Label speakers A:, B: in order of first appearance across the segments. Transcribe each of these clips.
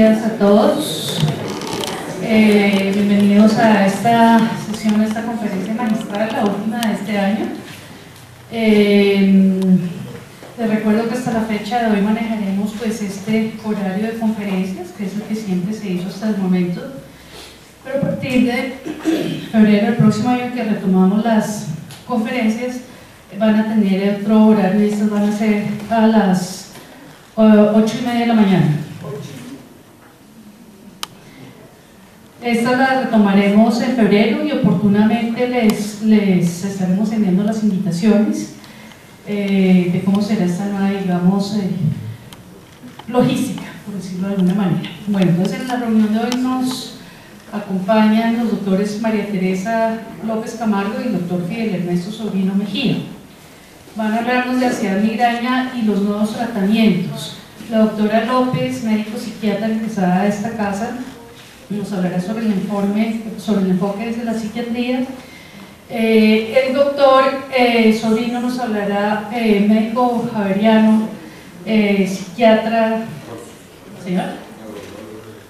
A: días a todos. Bienvenidos a esta sesión, a esta conferencia magistral, la última de este año. Les recuerdo que hasta la fecha de hoy manejaremos pues este horario de conferencias, que es el que siempre se hizo hasta el momento. Pero a partir de febrero del próximo año, que retomamos las conferencias, van a tener otro horario y estas van a ser a las 8:30 de la mañana. Estas las retomaremos en febrero y oportunamente les estaremos enviando las invitaciones de cómo será esta nueva, digamos, logística, por decirlo de alguna manera. Bueno, entonces en la reunión de hoy nos acompañan los doctores María Teresa López Camargo y el doctor Fidel Ernesto Sobrino Mejía. Van a hablarnos de ansiedad, migraña y los nuevos tratamientos. La doctora López, médico psiquiatra ingresada a esta casa, nos hablará sobre el enfoque desde la psiquiatría. El doctor Sobrino nos hablará, médico javeriano, psiquiatra, ¿señor?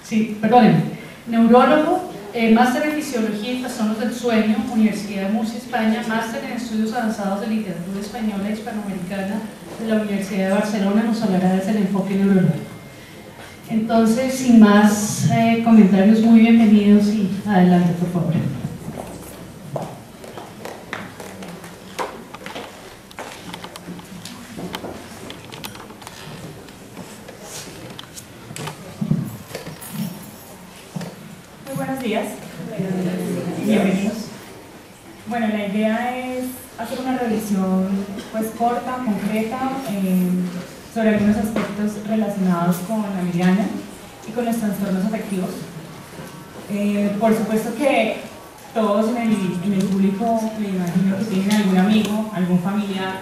A: Sí, perdónenme, neurólogo, máster en fisiología y trastornos del sueño, Universidad de Murcia, España, máster en estudios avanzados de literatura española e hispanoamericana de la Universidad de Barcelona, nos hablará desde el enfoque neurológico. Entonces, sin más comentarios, muy bienvenidos y adelante, por favor.
B: Muy buenos días. Bienvenidos. Bueno, la idea es hacer una revisión pues corta, concreta, sobre algunos aspectos relacionados con la migraña y con los trastornos afectivos. Por supuesto que todos en el público, me imagino que tienen algún amigo, algún familiar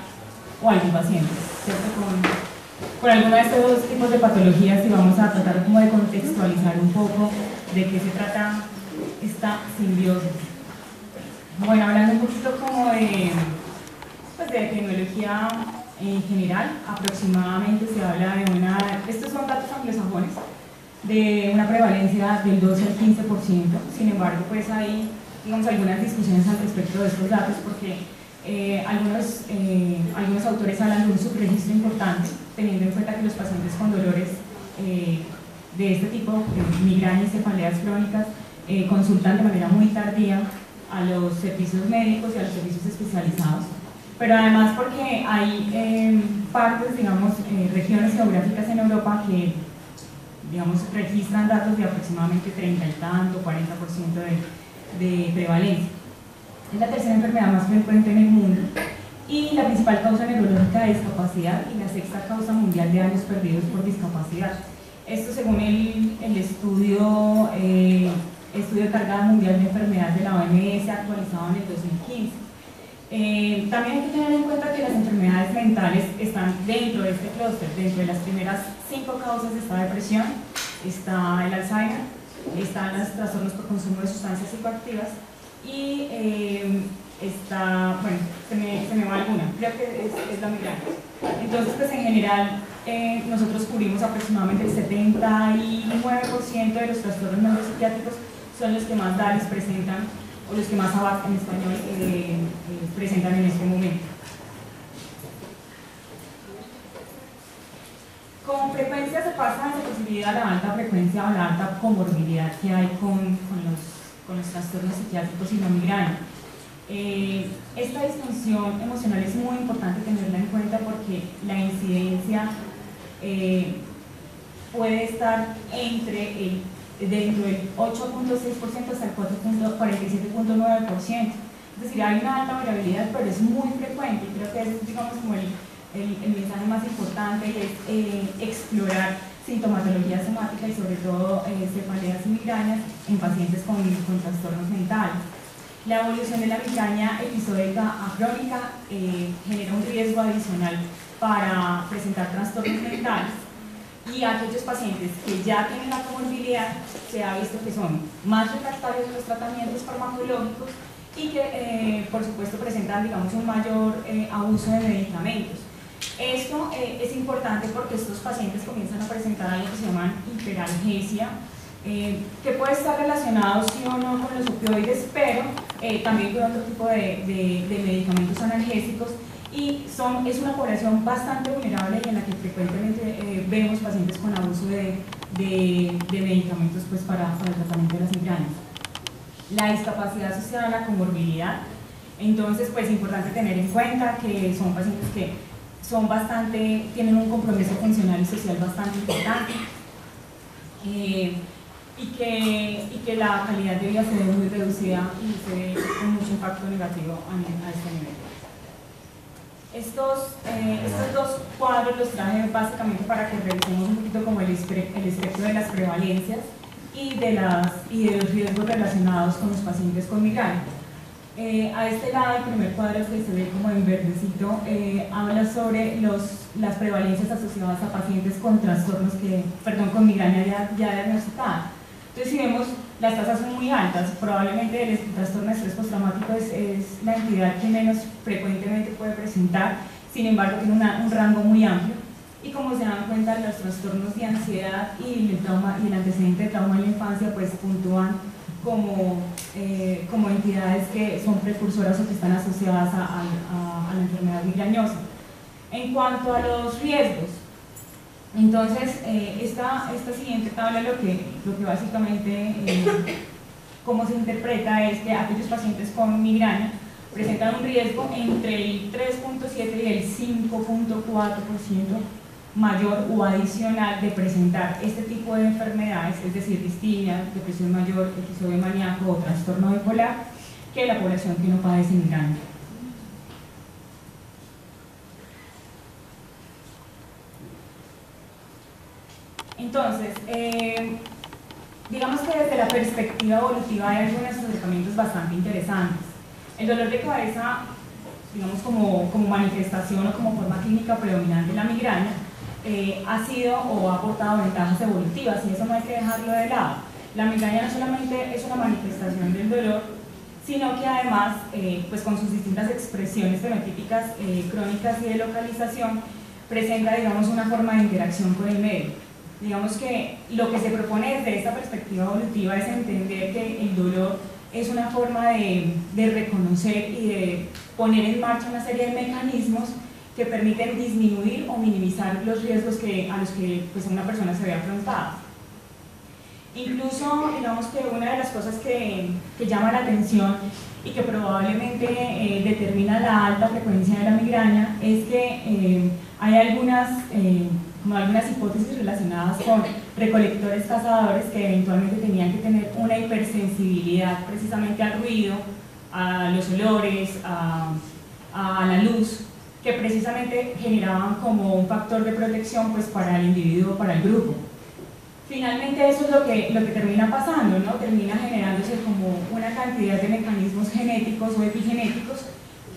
B: o algún paciente, ¿cierto? Con alguno de estos dos tipos de patologías, y vamos a tratar como de contextualizar un poco de qué se trata esta simbiosis. Bueno, hablando un poquito como de tecnología en general, aproximadamente se habla de estos son datos anglosajones, de una prevalencia del 12 al 15%. Sin embargo, pues hay, digamos, algunas discusiones al respecto de estos datos, porque algunos autores hablan de un subregistro importante, teniendo en cuenta que los pacientes con dolores de este tipo, migraña y cefaleas crónicas, consultan de manera muy tardía a los servicios médicos y a los servicios especializados. Pero además porque hay partes, digamos, regiones geográficas en Europa que, digamos, registran datos de aproximadamente 30 y tanto, 40% de prevalencia. Es la tercera enfermedad más frecuente en el mundo y la principal causa neurológica de discapacidad y la sexta causa mundial de años perdidos por discapacidad. Esto según el estudio de carga mundial de enfermedades de la OMS actualizado en el 2015. También hay que tener en cuenta que las enfermedades mentales están dentro de este clúster. Dentro de las primeras 5 causas está depresión, está el Alzheimer, están los trastornos por consumo de sustancias psicoactivas y está, bueno, se me va alguna, creo que es la migraña. Entonces, pues en general, nosotros cubrimos aproximadamente el 79% de los trastornos neuropsiquiátricos, son los que más DALIs presentan, o los que más ABAC en español presentan en este momento. Con frecuencia se pasa de la posibilidad a la alta frecuencia o la alta comorbilidad que hay con los trastornos psiquiátricos y la migraña. Esta disfunción emocional es muy importante tenerla en cuenta porque la incidencia puede estar dentro del 8.6% hasta el 47.9%. Es decir, hay una alta variabilidad, pero es muy frecuente. Creo que es, digamos, como el mensaje más importante, y es explorar sintomatología somática y sobre todo cefaleas y migrañas en pacientes con trastornos mentales. La evolución de la migraña episódica a crónica genera un riesgo adicional para presentar trastornos mentales, y aquellos pacientes que ya tienen la comorbilidad se ha visto que son más refractarios a los tratamientos farmacológicos y que por supuesto presentan, digamos, un mayor abuso de medicamentos. Esto es importante porque estos pacientes comienzan a presentar algo que se llama hiperalgesia, que puede estar relacionado sí o no con los opioides, pero también con otro tipo de medicamentos analgésicos, y es una población bastante vulnerable y en la que frecuentemente vemos pacientes con abuso de medicamentos pues, para el tratamiento de las migrañas. La discapacidad asociada a la comorbilidad, entonces pues es importante tener en cuenta que son pacientes que tienen un compromiso funcional y social bastante importante, y que la calidad de vida se ve muy reducida y se ve con mucho impacto negativo a este nivel. Estos dos cuadros los traje básicamente para que revisemos un poquito como el espectro de las prevalencias y de los riesgos relacionados con los pacientes con migraña. A este lado, el primer cuadro que se ve como en verdecito, habla sobre las prevalencias asociadas a pacientes con trastornos con migraña ya diagnosticada. Entonces, si vemos, las tasas son muy altas. Probablemente el trastorno de estrés postraumático es la entidad que menos frecuentemente puede presentar, sin embargo, tiene un rango muy amplio. Y como se dan cuenta, los trastornos de ansiedad y el antecedente de trauma en la infancia pues puntúan como entidades que son precursoras o que están asociadas a la enfermedad migrañosa. En cuanto a los riesgos, entonces esta siguiente tabla lo que básicamente cómo se interpreta es que aquellos pacientes con migraña presentan un riesgo entre el 3.7 y el 5.4% mayor o adicional de presentar este tipo de enfermedades, es decir, distimia, depresión mayor, episodio maníaco o trastorno bipolar, que la población que no padece migraña. Entonces, digamos que desde la perspectiva evolutiva hay algunos acercamientos bastante interesantes. El dolor de cabeza, digamos como manifestación o como forma clínica predominante de la migraña, ha sido o ha aportado ventajas evolutivas, y eso no hay que dejarlo de lado. La migraña no solamente es una manifestación del dolor, sino que además, pues con sus distintas expresiones fenotípicas, crónicas y de localización, presenta, digamos, una forma de interacción con el medio. Digamos que lo que se propone desde esta perspectiva evolutiva es entender que el dolor es una forma de reconocer y de poner en marcha una serie de mecanismos que permiten disminuir o minimizar los riesgos a los que pues, una persona se ve afrontada. Incluso, digamos que una de las cosas que llama la atención y que probablemente determina la alta frecuencia de la migraña es que hay algunas hipótesis relacionadas con recolectores cazadores que eventualmente tenían que tener una hipersensibilidad precisamente al ruido, a los olores, a la luz, que precisamente generaban como un factor de protección pues, para el individuo, para el grupo. Finalmente eso es lo que termina pasando, ¿no? Termina generándose como una cantidad de mecanismos genéticos o epigenéticos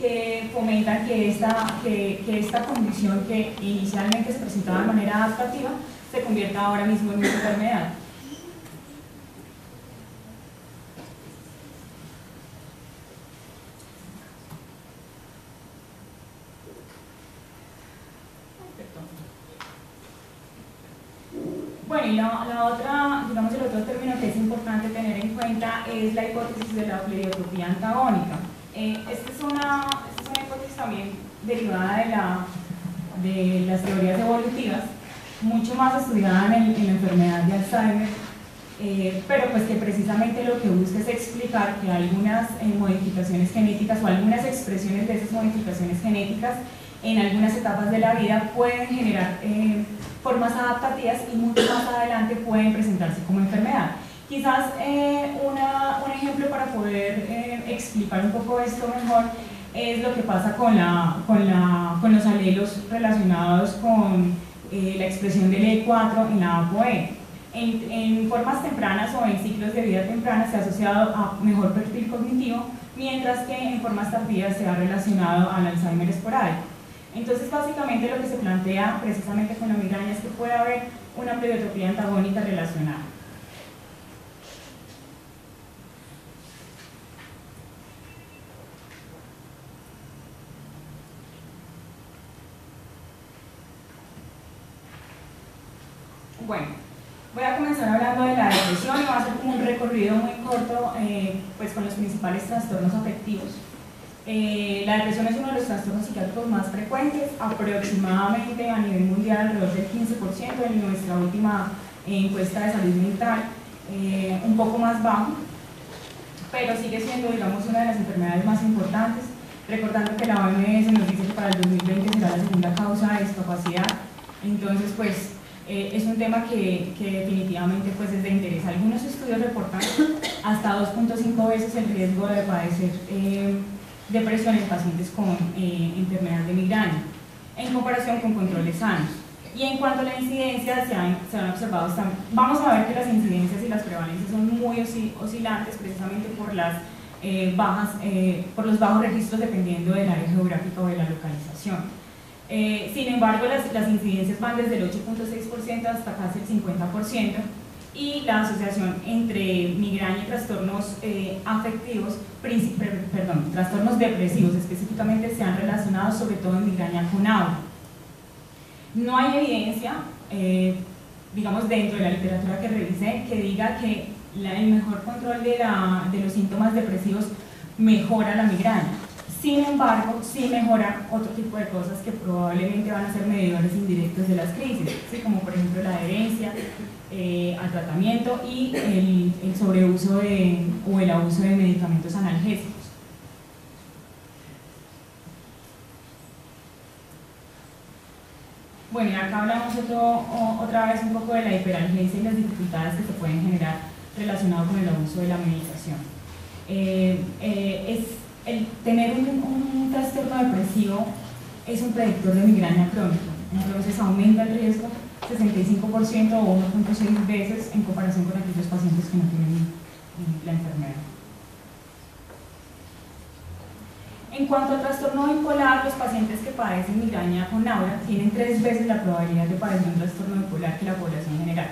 B: que fomentan que esta condición que inicialmente se presentaba de manera adaptativa se convierta ahora mismo en una enfermedad. Bueno, y la otra, digamos el otro término que es importante tener en cuenta es la hipótesis de la pleiotropía antagónica. Esta es una hipótesis también derivada de las teorías evolutivas, mucho más estudiada en la enfermedad de Alzheimer, pero pues que precisamente lo que busca es explicar que algunas modificaciones genéticas o algunas expresiones de esas modificaciones genéticas en algunas etapas de la vida pueden generar formas adaptativas y mucho más adelante pueden presentarse como enfermedad. Quizás un ejemplo para poder explicar un poco esto mejor es lo que pasa con los alelos relacionados con la expresión del E4 en la ApoE. En formas tempranas o en ciclos de vida temprana se ha asociado a mejor perfil cognitivo, mientras que en formas tardías se ha relacionado al Alzheimer esporádico. Entonces, básicamente lo que se plantea precisamente con la migraña es que puede haber una pleiotropía antagónica relacionada. Bueno, voy a comenzar hablando de la depresión y va a ser como un recorrido muy corto pues con los principales trastornos afectivos. La depresión es uno de los trastornos psiquiátricos más frecuentes, aproximadamente a nivel mundial alrededor del 15% en nuestra última encuesta de salud mental, un poco más bajo, pero sigue siendo, digamos, una de las enfermedades más importantes, recordando que la OMS nos dice que para el 2020 será la segunda causa de discapacidad. Entonces, pues, es un tema que definitivamente pues, es de interés. Algunos estudios reportan hasta 2.5 veces el riesgo de padecer depresión en pacientes con enfermedad de migraña, en comparación con controles sanos. Y en cuanto a la incidencia, se han observado, vamos a ver que las incidencias y las prevalencias son muy oscilantes precisamente por por los bajos registros dependiendo del área geográfica o de la localización. Sin embargo, las incidencias van desde el 8.6% hasta casi el 50%, y la asociación entre migraña y trastornos afectivos, trastornos depresivos específicamente, se han relacionado sobre todo en migraña con aura. No hay evidencia, digamos, dentro de la literatura que revisé, que diga que el mejor control de los síntomas depresivos mejora la migraña. Sin embargo, sí mejora otro tipo de cosas que probablemente van a ser medidores indirectos de las crisis, ¿sí? Como por ejemplo la adherencia al tratamiento y el sobreuso o el abuso de medicamentos analgésicos. Bueno, y acá hablamos otra vez un poco de la hiperalgesia y las dificultades que se pueden generar relacionadas con el abuso de la medicación. Tener un trastorno depresivo es un predictor de migraña crónica, entonces aumenta el riesgo 65% o 1.6 veces en comparación con aquellos pacientes que no tienen la enfermedad. En cuanto al trastorno bipolar, los pacientes que padecen migraña con aura tienen 3 veces la probabilidad de padecer un trastorno bipolar que la población general.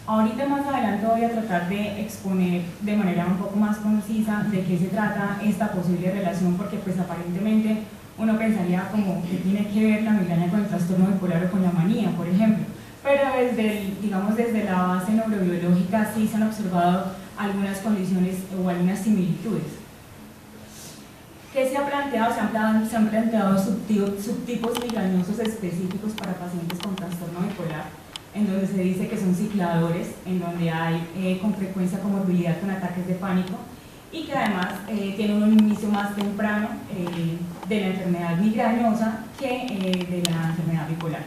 B: Ahorita más adelante voy a tratar de exponer de manera un poco más concisa de qué se trata esta posible relación, porque pues aparentemente uno pensaría como que tiene que ver la migraña con el trastorno bipolar o con la manía, por ejemplo, pero desde la base neurobiológica sí se han observado algunas condiciones o algunas similitudes. ¿Qué se ha planteado? Se han planteado subtipos migrañosos específicos para pacientes con trastorno bipolar, en donde se dice que son cicladores, en donde hay con frecuencia comorbilidad con ataques de pánico y que además tienen un inicio más temprano de la enfermedad migrañosa que de la enfermedad bipolar.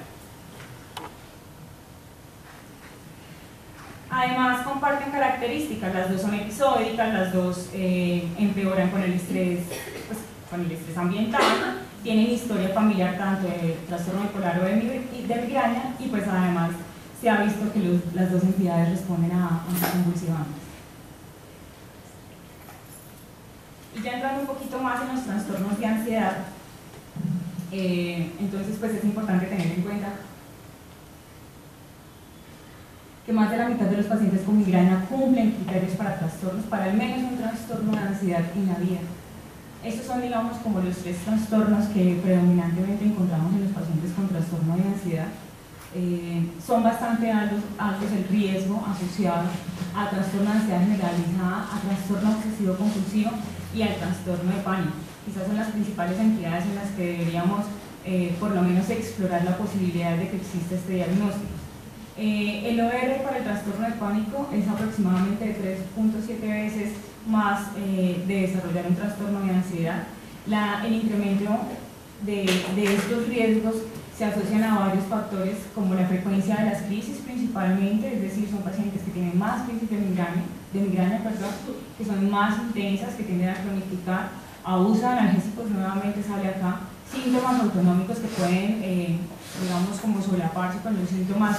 B: Además comparten características, las dos son episódicas, las dos empeoran con el estrés ambiental, tienen historia familiar tanto de trastorno bipolar o de migraña, y pues además se ha visto que las dos entidades responden a anticonvulsivantes. Y ya entrando un poquito más en los trastornos de ansiedad, entonces pues es importante tener en cuenta que más de la mitad de los pacientes con migraña cumplen criterios para trastornos, para al menos un trastorno de ansiedad en la vida. Estos son, digamos, como los 3 trastornos que predominantemente encontramos en los pacientes con trastorno de ansiedad. Son bastante altos el riesgo asociado a trastorno de ansiedad generalizada, a trastorno obsesivo compulsivo y al trastorno de pánico. Quizás son las principales entidades en las que deberíamos por lo menos explorar la posibilidad de que exista este diagnóstico. El OR para el trastorno de pánico es aproximadamente de 3.7 veces más de desarrollar un trastorno de ansiedad. El incremento de estos riesgos se asocian a varios factores, como la frecuencia de las crisis principalmente, es decir, son pacientes que tienen más crisis de migraña, que son más intensas, que tienden a cronificar, abuso de analgésicos, nuevamente sale acá, síntomas autonómicos que pueden, digamos, como solaparse con los síntomas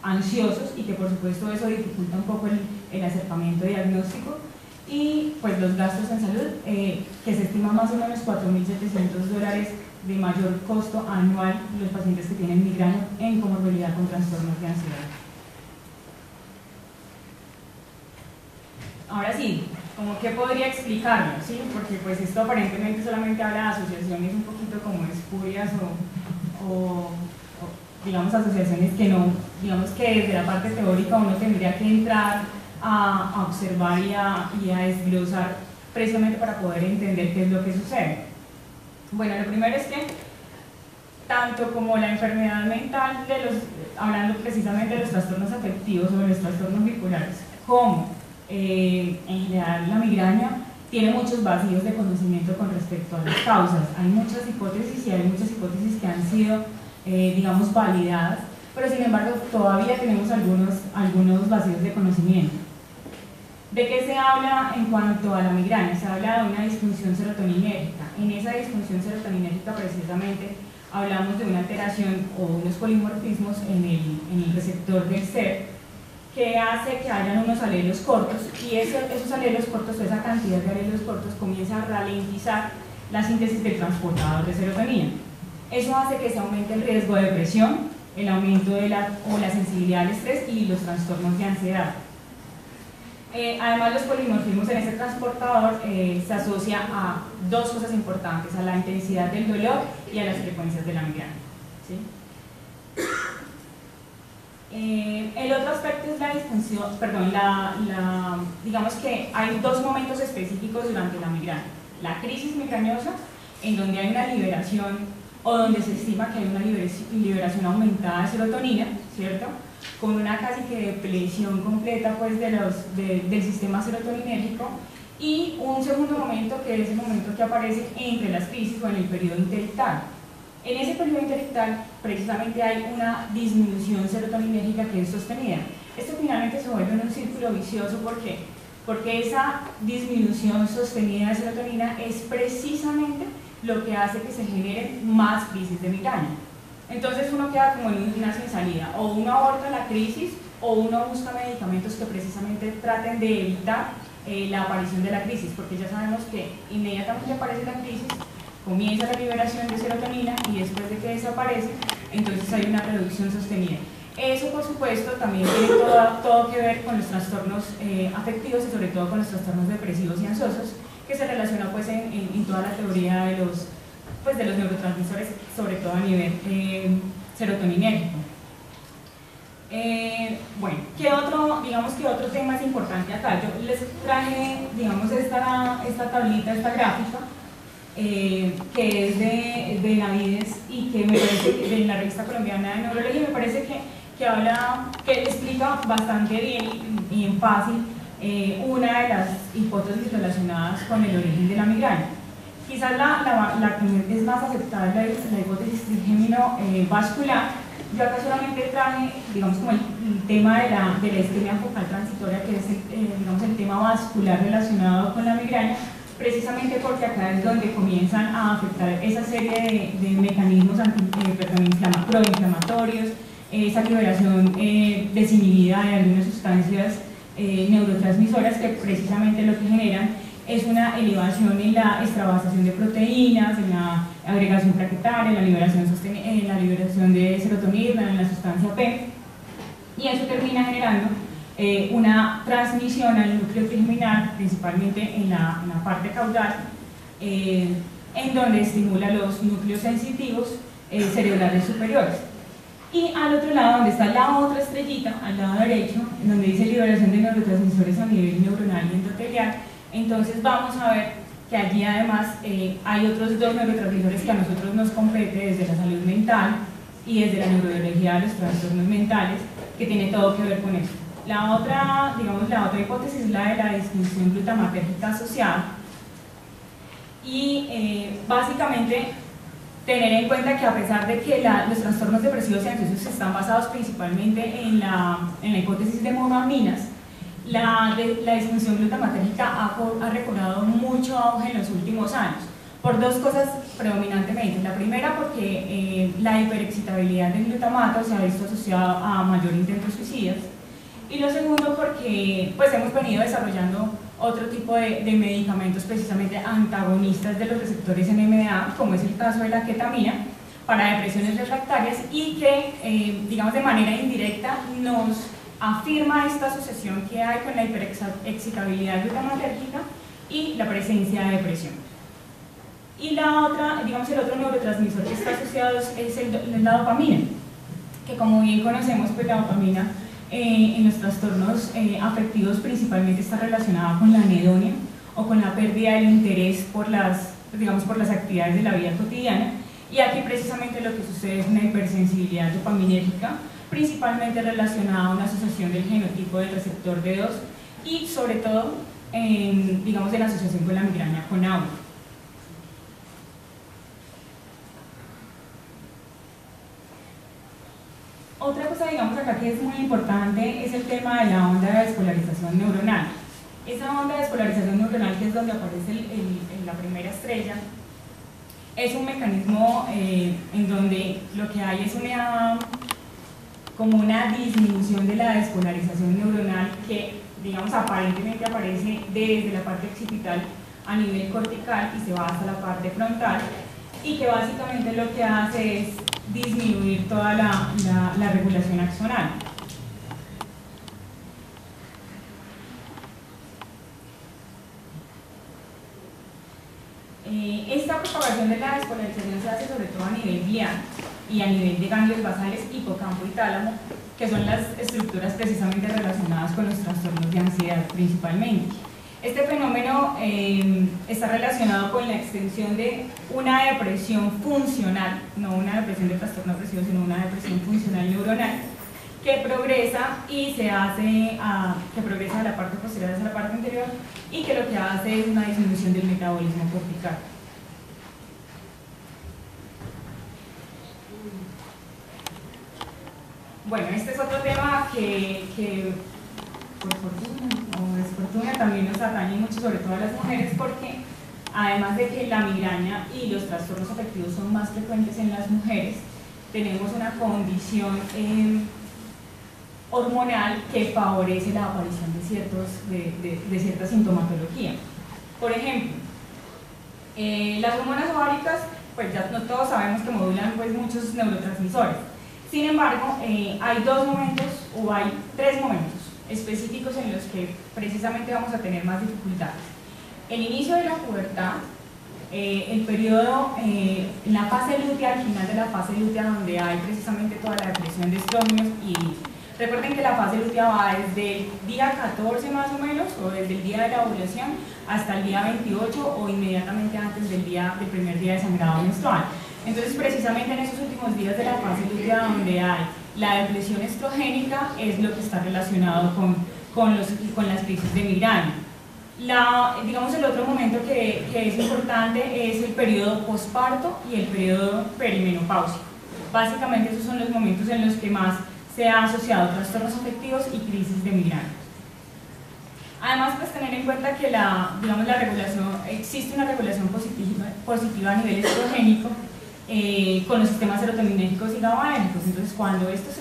B: ansiosos, y que por supuesto eso dificulta un poco el acercamiento diagnóstico, y pues los gastos en salud, que se estima más o menos $4.700 de mayor costo anual los pacientes que tienen migraña en comorbilidad con trastornos de ansiedad. Ahora sí, como que podría explicarlo, ¿sí? Porque pues esto aparentemente solamente habla de asociaciones un poquito como espurias o digamos, asociaciones que no, digamos que desde la parte teórica uno tendría que entrar a observar y a desglosar precisamente para poder entender qué es lo que sucede. Bueno, lo primero es que tanto como la enfermedad mental, hablando precisamente de los trastornos afectivos o de los trastornos bipolares, como en general la migraña, tiene muchos vacíos de conocimiento con respecto a las causas. Hay muchas hipótesis y hay muchas hipótesis que han sido, digamos, validadas, pero sin embargo todavía tenemos algunos vacíos de conocimiento. ¿De qué se habla en cuanto a la migraña? Se habla de una disfunción serotoninérgica. En esa disfunción serotoninérgica precisamente hablamos de una alteración o unos polimorfismos en el receptor del SER que hace que hayan unos alelos cortos y esos alelos cortos, o esa cantidad de alelos cortos comienza a ralentizar la síntesis del transportador de serotonina. Eso hace que se aumente el riesgo de depresión, el aumento de la sensibilidad al estrés y los trastornos de ansiedad. Además, los polimorfismos en ese transportador se asocia a dos cosas importantes, a la intensidad del dolor y a las frecuencias de la migraña, ¿sí? El otro aspecto es la disfunción, digamos que hay dos momentos específicos durante la migraña. La crisis migrañosa, en donde hay una liberación o donde se estima que hay una liberación aumentada de serotonina, ¿cierto?, con una casi que depresión completa pues, del sistema serotoninérgico, y un segundo momento que es el momento que aparece entre las crisis o en el periodo interictal. En ese periodo interictal precisamente hay una disminución serotoninérgica que es sostenida. Esto finalmente se vuelve un círculo vicioso. ¿Por qué? Porque esa disminución sostenida de serotonina es precisamente lo que hace que se generen más crisis de migraña. Entonces uno queda como en una sin salida, o uno aborta la crisis o uno busca medicamentos que precisamente traten de evitar la aparición de la crisis, porque ya sabemos que inmediatamente aparece la crisis, comienza la liberación de serotonina y después de que desaparece, entonces hay una reducción sostenida. Eso, por supuesto, también tiene todo que ver con los trastornos afectivos y sobre todo con los trastornos depresivos y ansiosos, que se relaciona pues, en toda la teoría de los neurotransmisores, sobre todo a nivel serotoninérgico. Bueno, ¿qué otro tema es importante acá? Yo les traje, digamos, esta tablita, esta gráfica, que es de Navides y que me parece que de la Revista Colombiana de Neurología, me parece que explica bastante bien y en fácil una de las hipótesis relacionadas con el origen de la migraña. Quizás la que es más aceptable es la hipótesis trigémino vascular. Yo acá solamente traje, digamos, como el tema de la isquemia focal transitoria, que es digamos, el tema vascular relacionado con la migraña, precisamente porque acá es donde comienzan a afectar esa serie de mecanismos proinflamatorios, esa liberación desinhibida de algunas sustancias neurotransmisoras que precisamente lo que generan es una elevación en la extravasación de proteínas, en la agregación plaquetaria, en la liberación de serotonina, en la sustancia P, y eso termina generando una transmisión al núcleo trigeminal, principalmente en la parte caudal, en donde estimula los núcleos sensitivos cerebrales superiores. Y al otro lado, donde está la otra estrellita, al lado derecho, en donde dice liberación de neurotransmisores a nivel neuronal y endotelial, entonces vamos a ver que allí además hay otros dos neurotransmisores que a nosotros nos compete desde la salud mental y desde la neurobiología de los trastornos mentales, que tiene todo que ver con esto. La otra hipótesis es la de la disfunción glutamatérgica asociada, y básicamente tener en cuenta que a pesar de que los trastornos depresivos y ansiosos están basados principalmente en la hipótesis de monoaminas, la disfunción glutamatérgica ha recobrado mucho auge en los últimos años, por dos cosas predominantemente. La primera, porque la hiperexcitabilidad del glutamato se ha visto asociada a mayor intentos suicidas, y lo segundo, porque pues, hemos venido desarrollando otro tipo de medicamentos precisamente antagonistas de los receptores NMDA, como es el caso de la ketamina, para depresiones refractarias, y que, digamos, de manera indirecta nos afirma esta asociación que hay con la hiperexcitabilidad glutamatérgica y la presencia de depresión. Y la otra, digamos, el otro neurotransmisor que está asociado es la dopamina. que como bien conocemos, pues la dopamina en los trastornos afectivos principalmente está relacionada con la anedonia o con la pérdida del interés por las, digamos, por las actividades de la vida cotidiana, y aquí precisamente lo que sucede es una hipersensibilidad dopaminérgica, principalmente relacionada a una asociación del genotipo del receptor D2 y sobre todo, digamos, de la asociación con la migraña con aura. Otra cosa, digamos, acá que es muy importante es el tema de la onda de despolarización neuronal. Esa onda de despolarización neuronal, que es donde aparece la primera estrella, es un mecanismo en donde lo que hay es como una disminución de la despolarización neuronal que, digamos, aparentemente aparece desde la parte occipital a nivel cortical y se va hasta la parte frontal, y que básicamente lo que hace es disminuir toda la regulación axonal. Esta propagación de la despolarización se hace sobre todo a nivel glial y a nivel de ganglios basales, hipocampo y tálamo, que son las estructuras precisamente relacionadas con los trastornos de ansiedad principalmente. Este fenómeno está relacionado con la extensión de una depresión funcional, no una depresión de trastorno depresivo, sino una depresión funcional neuronal, que progresa y se hace que progresa de la parte posterior hacia la parte anterior, y que lo que hace es una disminución del metabolismo cortical. Bueno, este es otro tema que por fortuna o desfortuna también nos atañe mucho, sobre todo a las mujeres, porque además de que la migraña y los trastornos afectivos son más frecuentes en las mujeres, tenemos una condición hormonal que favorece la aparición de cierta sintomatología. Por ejemplo, las hormonas ováricas, pues ya no todos sabemos que modulan pues muchos neurotransmisores. Sin embargo, hay dos momentos o hay tres momentos específicos en los que precisamente vamos a tener más dificultades. El inicio de la pubertad, el periodo, la fase lútea, al final de la fase lútea, donde hay precisamente toda la depresión de estrógenos, y recuerden que la fase lútea va desde el día 14 más o menos, o desde el día de la ovulación hasta el día 28 o inmediatamente antes del primer día de sangrado menstrual. Entonces, precisamente en esos últimos días de la fase lútea, donde hay la depresión estrogénica, es lo que está relacionado con las crisis de migraña. Digamos, el otro momento que es importante es el periodo posparto y el periodo perimenopáusico. Básicamente esos son los momentos en los que más se han asociado trastornos afectivos y crisis de migraña. Además, pues tener en cuenta que existe una regulación positiva a nivel estrogénico con los sistemas serotoninérgicos y GABAérgicos. Entonces, cuando esto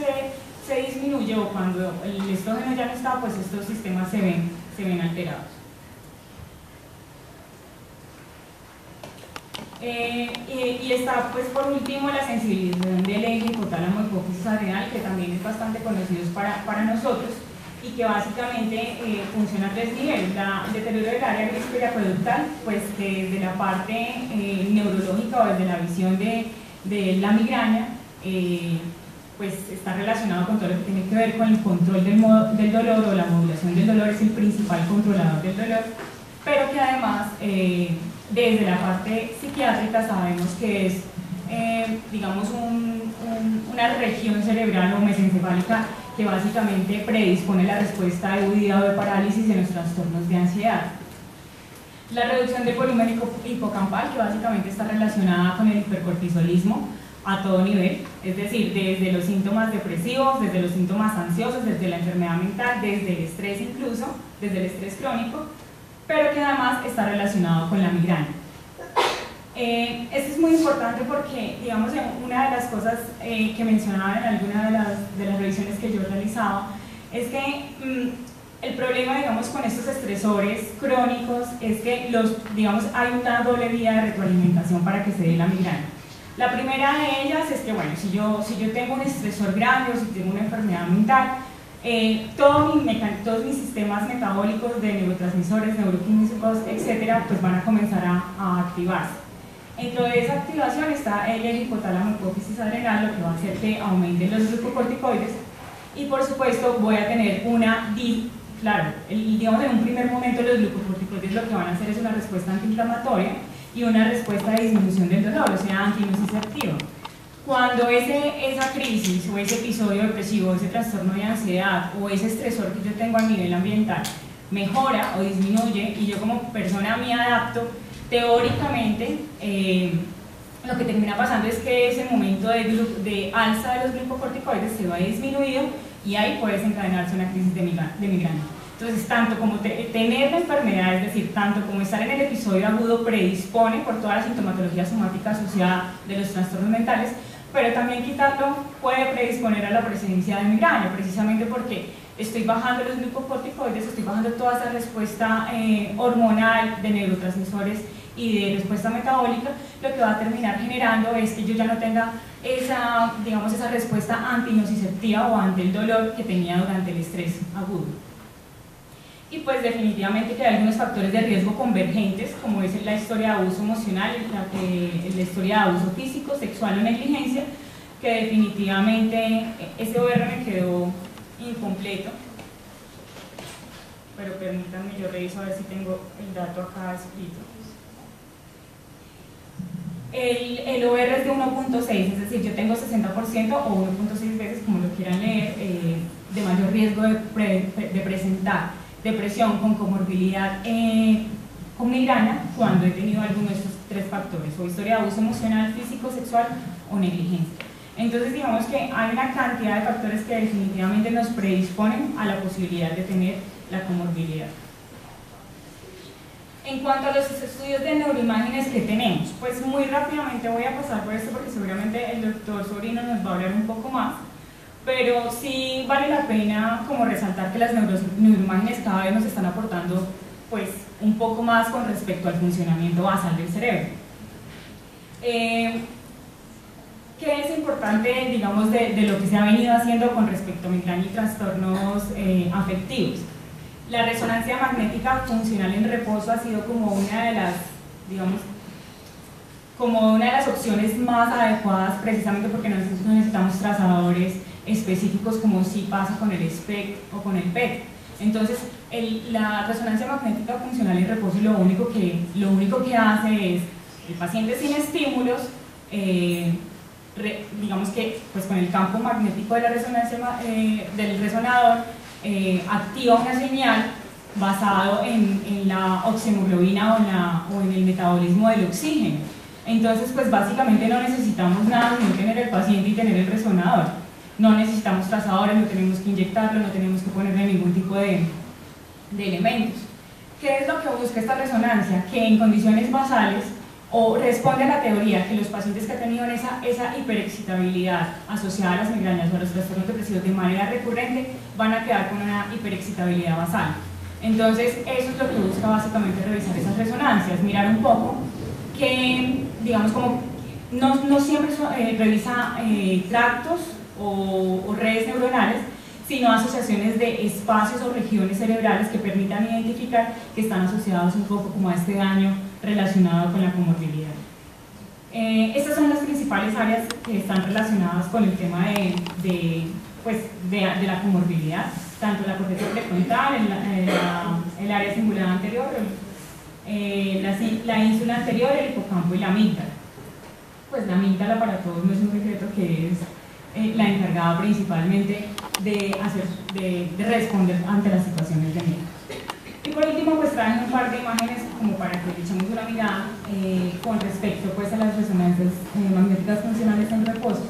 B: se disminuye o cuando el estrógeno ya no está, pues estos sistemas se ven alterados. Y está, pues, por último, la sensibilización del eje hipotálamo hipófisis adrenal, que también es bastante conocido para nosotros, y que básicamente funciona a tres niveles. El deterioro del área periacueductal, pues desde la parte neurológica o desde la visión de la migraña, pues está relacionado con todo lo que tiene que ver con el control del dolor, o la modulación del dolor es el principal controlador del dolor, pero que además desde la parte psiquiátrica sabemos que es digamos una región cerebral o mesencefálica que básicamente predispone la respuesta de huida o de parálisis en los trastornos de ansiedad. La reducción del volumen hipocampal, que básicamente está relacionada con el hipercortisolismo a todo nivel, es decir, desde los síntomas depresivos, desde los síntomas ansiosos, desde la enfermedad mental, desde el estrés incluso, desde el estrés crónico, pero que además está relacionado con la migraña. Esto es muy importante porque, digamos, una de las cosas que mencionaba en alguna de las revisiones que yo realizaba es que el problema, digamos, con estos estresores crónicos es que digamos, hay una doble vía de retroalimentación para que se dé la migraña. La primera de ellas es que, bueno, si yo tengo un estresor grande o si tengo una enfermedad mental, todos mis sistemas metabólicos de neurotransmisores, neuroquímicos, etcétera, pues van a comenzar a activarse. Dentro de esa activación está el hipotálamo hipófisis adrenal, lo que va a hacer que aumenten los glucocorticoides, y por supuesto voy a tener claro, digamos en un primer momento los glucocorticoides lo que van a hacer es una respuesta antiinflamatoria y una respuesta de disminución del dolor, o sea, antinociceptiva. Cuando esa crisis o ese episodio depresivo, ese trastorno de ansiedad o ese estresor que yo tengo a nivel ambiental mejora o disminuye y yo como persona me adapto, teóricamente lo que termina pasando es que ese momento de alza de los glucocorticoides se va disminuido y ahí puede desencadenarse una crisis de migraña. Entonces, tanto como tener la enfermedad, es decir, tanto como estar en el episodio agudo predispone por toda la sintomatología somática asociada de los trastornos mentales, pero también quitarlo puede predisponer a la presencia de migraña, precisamente porque estoy bajando los glucocorticoides, estoy bajando toda esa respuesta hormonal de neurotransmisores y de respuesta metabólica, lo que va a terminar generando es que yo ya no tenga esa, digamos, esa respuesta antinociceptiva o ante el dolor que tenía durante el estrés agudo. Y pues definitivamente que hay algunos factores de riesgo convergentes, como es la historia de abuso emocional, la historia de abuso físico, sexual o negligencia, que definitivamente ese OR me quedó incompleto, pero permítanme, yo reviso a ver si tengo el dato acá escrito. El OR es de 1.6, es decir, yo tengo 60% o 1.6 veces, como lo quieran leer, de mayor riesgo de presentar depresión con comorbilidad con migraña cuando he tenido alguno de estos tres factores, o historia de abuso emocional, físico, sexual o negligencia. Entonces digamos que hay una cantidad de factores que definitivamente nos predisponen a la posibilidad de tener la comorbilidad. En cuanto a los estudios de neuroimágenes que tenemos, pues muy rápidamente voy a pasar por esto porque seguramente el doctor Sobrino nos va a hablar un poco más, pero sí vale la pena como resaltar que las neuroimágenes cada vez nos están aportando pues un poco más con respecto al funcionamiento basal del cerebro. ¿Qué es importante, digamos, de lo que se ha venido haciendo con respecto a migraña y trastornos afectivos? La resonancia magnética funcional en reposo ha sido como una de las, digamos, como una de las opciones más adecuadas, precisamente porque no necesitamos trazadores específicos como sí pasa con el SPECT o con el PET. Entonces, la resonancia magnética funcional en reposo lo único que hace es, el paciente sin estímulos, digamos que pues con el campo magnético de la resonancia del resonador, activa una señal basado en la oximoglobina o en el metabolismo del oxígeno. Entonces, pues básicamente no necesitamos nada sino tener el paciente y tener el resonador. No necesitamos trazadores, no tenemos que inyectarlo, no tenemos que ponerle ningún tipo de elementos. ¿Qué es lo que busca esta resonancia? Que en condiciones basales o responde a la teoría que los pacientes que han tenido esa hiperexcitabilidad asociada a las migrañas o a los trastornos depresivos de manera recurrente van a quedar con una hiperexcitabilidad basal. Entonces, eso es lo que busca básicamente revisar esas resonancias, mirar un poco que, digamos, como no siempre revisa tractos o redes neuronales, sino asociaciones de espacios o regiones cerebrales que permitan identificar que están asociados un poco como a este daño relacionado con la comorbilidad. Estas son las principales áreas que están relacionadas con el tema de la comorbilidad, tanto la corteza prefrontal, el área cingulada anterior, la ínsula anterior, el hipocampo y la amígdala. Pues la amígdala para todos no es un secreto que es la encargada principalmente de responder ante las situaciones de miedo. Y por último, pues traen un par de imágenes como para que le echemos una mirada con respecto pues, a las resonancias magnéticas funcionales en reposo.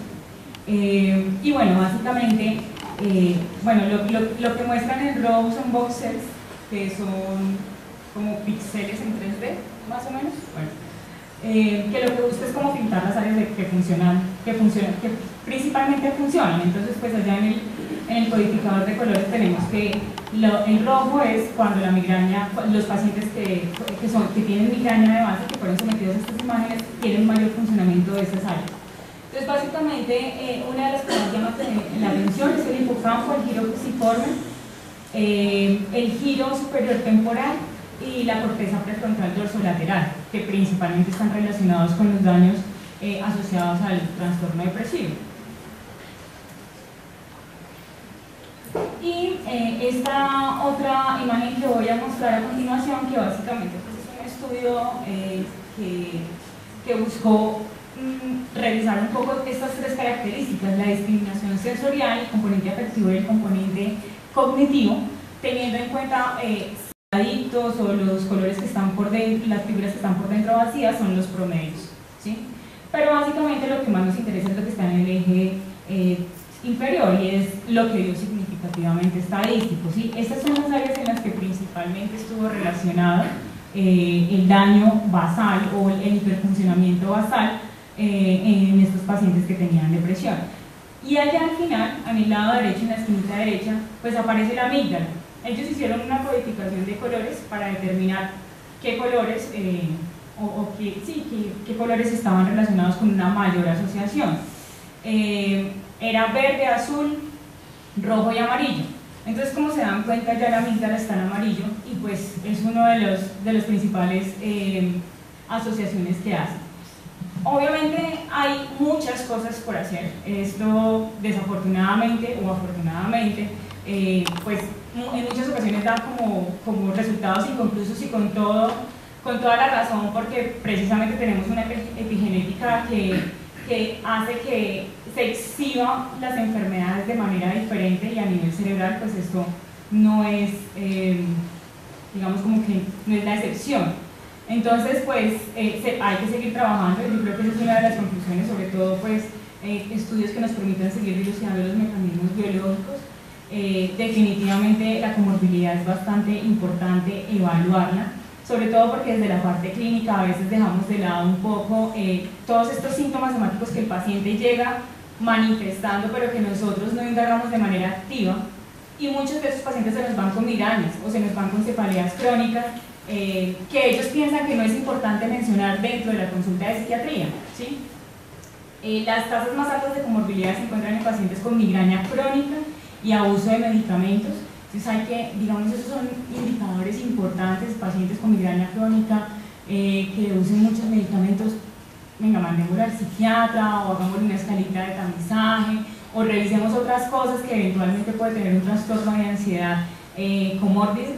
B: Y bueno, básicamente, lo que muestran en rojo son voxels, que son como píxeles en 3D, más o menos. Bueno, que lo que busca es como pintar las áreas que principalmente funcionan. Entonces, pues allá en el codificador de colores tenemos que el rojo es cuando la migraña, los pacientes que tienen migraña de base, que fueron sometidos a estas imágenes, tienen mayor funcionamiento de esas áreas. Entonces, básicamente, una de las que más llama la atención es el hipocampo, el giro fusiforme, el giro superior temporal, y la corteza prefrontal dorsolateral, que principalmente están relacionados con los daños asociados al trastorno depresivo. Y esta otra imagen que voy a mostrar a continuación, que básicamente pues, es un estudio que buscó revisar un poco estas tres características: la discriminación sensorial, el componente afectivo y el componente cognitivo, teniendo en cuenta adictos o los colores que están por dentro, las figuras que están por dentro vacías son los promedios, ¿sí? Pero básicamente lo que más nos interesa es lo que está en el eje inferior, y es lo que dio significativamente estadístico, ¿sí? Estas son las áreas en las que principalmente estuvo relacionado el daño basal o el hiperfuncionamiento basal en estos pacientes que tenían depresión. Y allá al final, a mi lado derecho, en la esquinita derecha, pues aparece la amígdala. Ellos hicieron una codificación de colores para determinar qué colores qué colores estaban relacionados con una mayor asociación. Era verde, azul, rojo y amarillo. Entonces, como se dan cuenta, ya la amígdala está en amarillo y pues es uno de los principales asociaciones que hace. Obviamente hay muchas cosas por hacer. Esto desafortunadamente o afortunadamente pues en muchas ocasiones da como resultados inconclusos y con toda la razón, porque precisamente tenemos una epigenética que hace que se exhiban las enfermedades de manera diferente, y a nivel cerebral pues esto no es, digamos como que no es la excepción. Entonces pues hay que seguir trabajando, y yo creo que esa es una de las conclusiones, sobre todo pues estudios que nos permitan seguir dilucidando los mecanismos biológicos. Definitivamente la comorbilidad es bastante importante evaluarla, sobre todo porque desde la parte clínica a veces dejamos de lado un poco todos estos síntomas somáticos que el paciente llega manifestando, pero que nosotros no indagamos de manera activa, y muchos de esos pacientes se nos van con migrañas o se nos van con cefaleas crónicas que ellos piensan que no es importante mencionar dentro de la consulta de psiquiatría, ¿sí? Las tasas más altas de comorbilidad se encuentran en pacientes con migraña crónica y abuso de medicamentos. Entonces hay que, digamos, esos son indicadores importantes. Pacientes con migraña crónica que usen muchos medicamentos, venga, mandémoslo al psiquiatra, o hagamos una escalita de tamizaje, o revisemos otras cosas que eventualmente puede tener un trastorno de ansiedad comórbido.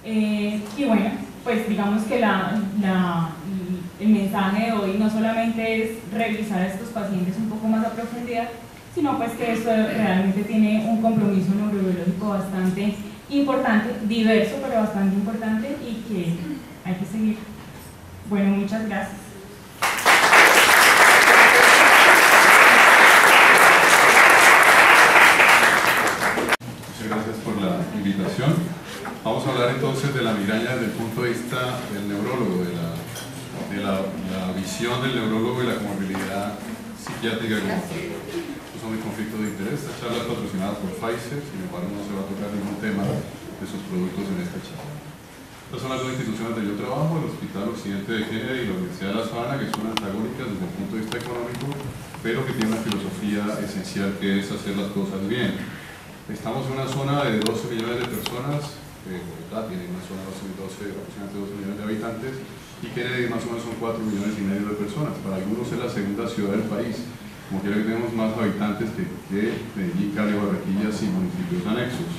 B: Y bueno, pues digamos que el mensaje de hoy no solamente es revisar a estos pacientes un poco más a profundidad, sino pues que esto realmente tiene un compromiso neurobiológico bastante importante, diverso pero bastante importante, y que hay que seguir. Bueno, muchas gracias.
C: Muchas gracias por la invitación. Vamos a hablar entonces de la migraña desde el punto de vista del neurólogo, de la visión del neurólogo y la comorbilidad psiquiátrica. Son de conflicto de interés. Esta charla es patrocinada por Pfizer, sin embargo no se va a tocar ningún tema de sus productos en esta charla. Estas son las dos instituciones donde yo trabajo: el Hospital Occidente de Kennedy y la Universidad de La Sabana, que son antagónicas desde el punto de vista económico, pero que tienen una filosofía esencial, que es hacer las cosas bien. Estamos en una zona de 12 millones de personas. Bogotá tiene una zona de aproximadamente 12 millones de habitantes, y Kennedy más o menos son 4,5 millones de personas. Para algunos es la segunda ciudad del país. Como quiera que tenemos más habitantes que Medellín, Cali, Barranquilla y municipios anexos.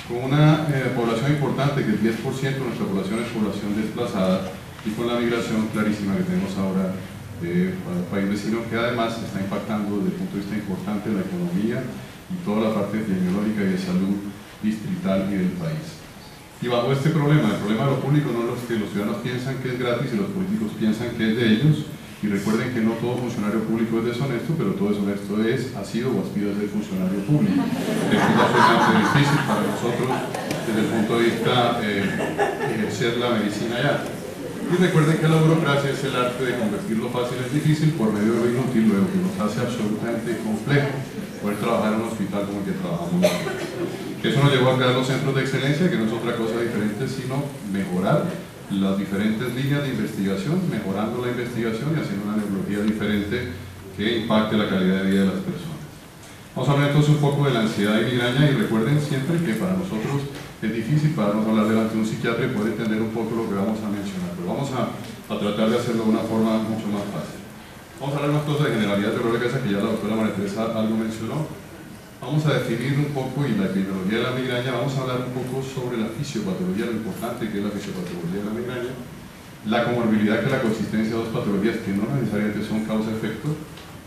C: Con una población importante, que el 10% de nuestra población es población desplazada, y con la migración clarísima que tenemos ahora para el país vecino, que además está impactando desde el punto de vista importante la economía y toda la parte epidemiológica y de salud distrital y del país. Y bajo este problema, el problema de lo público, no es que los ciudadanos piensan que es gratis y los políticos piensan que es de ellos. Y recuerden que no todo funcionario público es deshonesto, pero todo deshonesto ha sido o aspira a ser funcionario público. Es bastante difícil para nosotros desde el punto de vista ejercer la medicina ya. Y recuerden que la burocracia es el arte de convertir lo fácil en difícil por medio de lo inútil, lo que nos hace absolutamente complejo poder trabajar en un hospital como el que trabajamos nosotros. Eso nos llevó a crear los centros de excelencia, que no es otra cosa diferente sino mejorar las diferentes líneas de investigación, mejorando la investigación y haciendo una neurología diferente que impacte la calidad de vida de las personas. Vamos a hablar entonces un poco de la ansiedad y migraña, y recuerden siempre que para nosotros es difícil para nosotros hablar delante de un psiquiatra y poder entender un poco lo que vamos a mencionar, pero vamos a tratar de hacerlo de una forma mucho más fácil. Vamos a hablar unas cosas de generalidad de dolor de cabeza que ya la doctora María Teresa algo mencionó. Vamos a definir un poco, y la epidemiología de la migraña, vamos a hablar un poco sobre la fisiopatología, lo importante que es la fisiopatología de la migraña, la comorbilidad que es la coexistencia de dos patologías que no necesariamente son causa-efecto,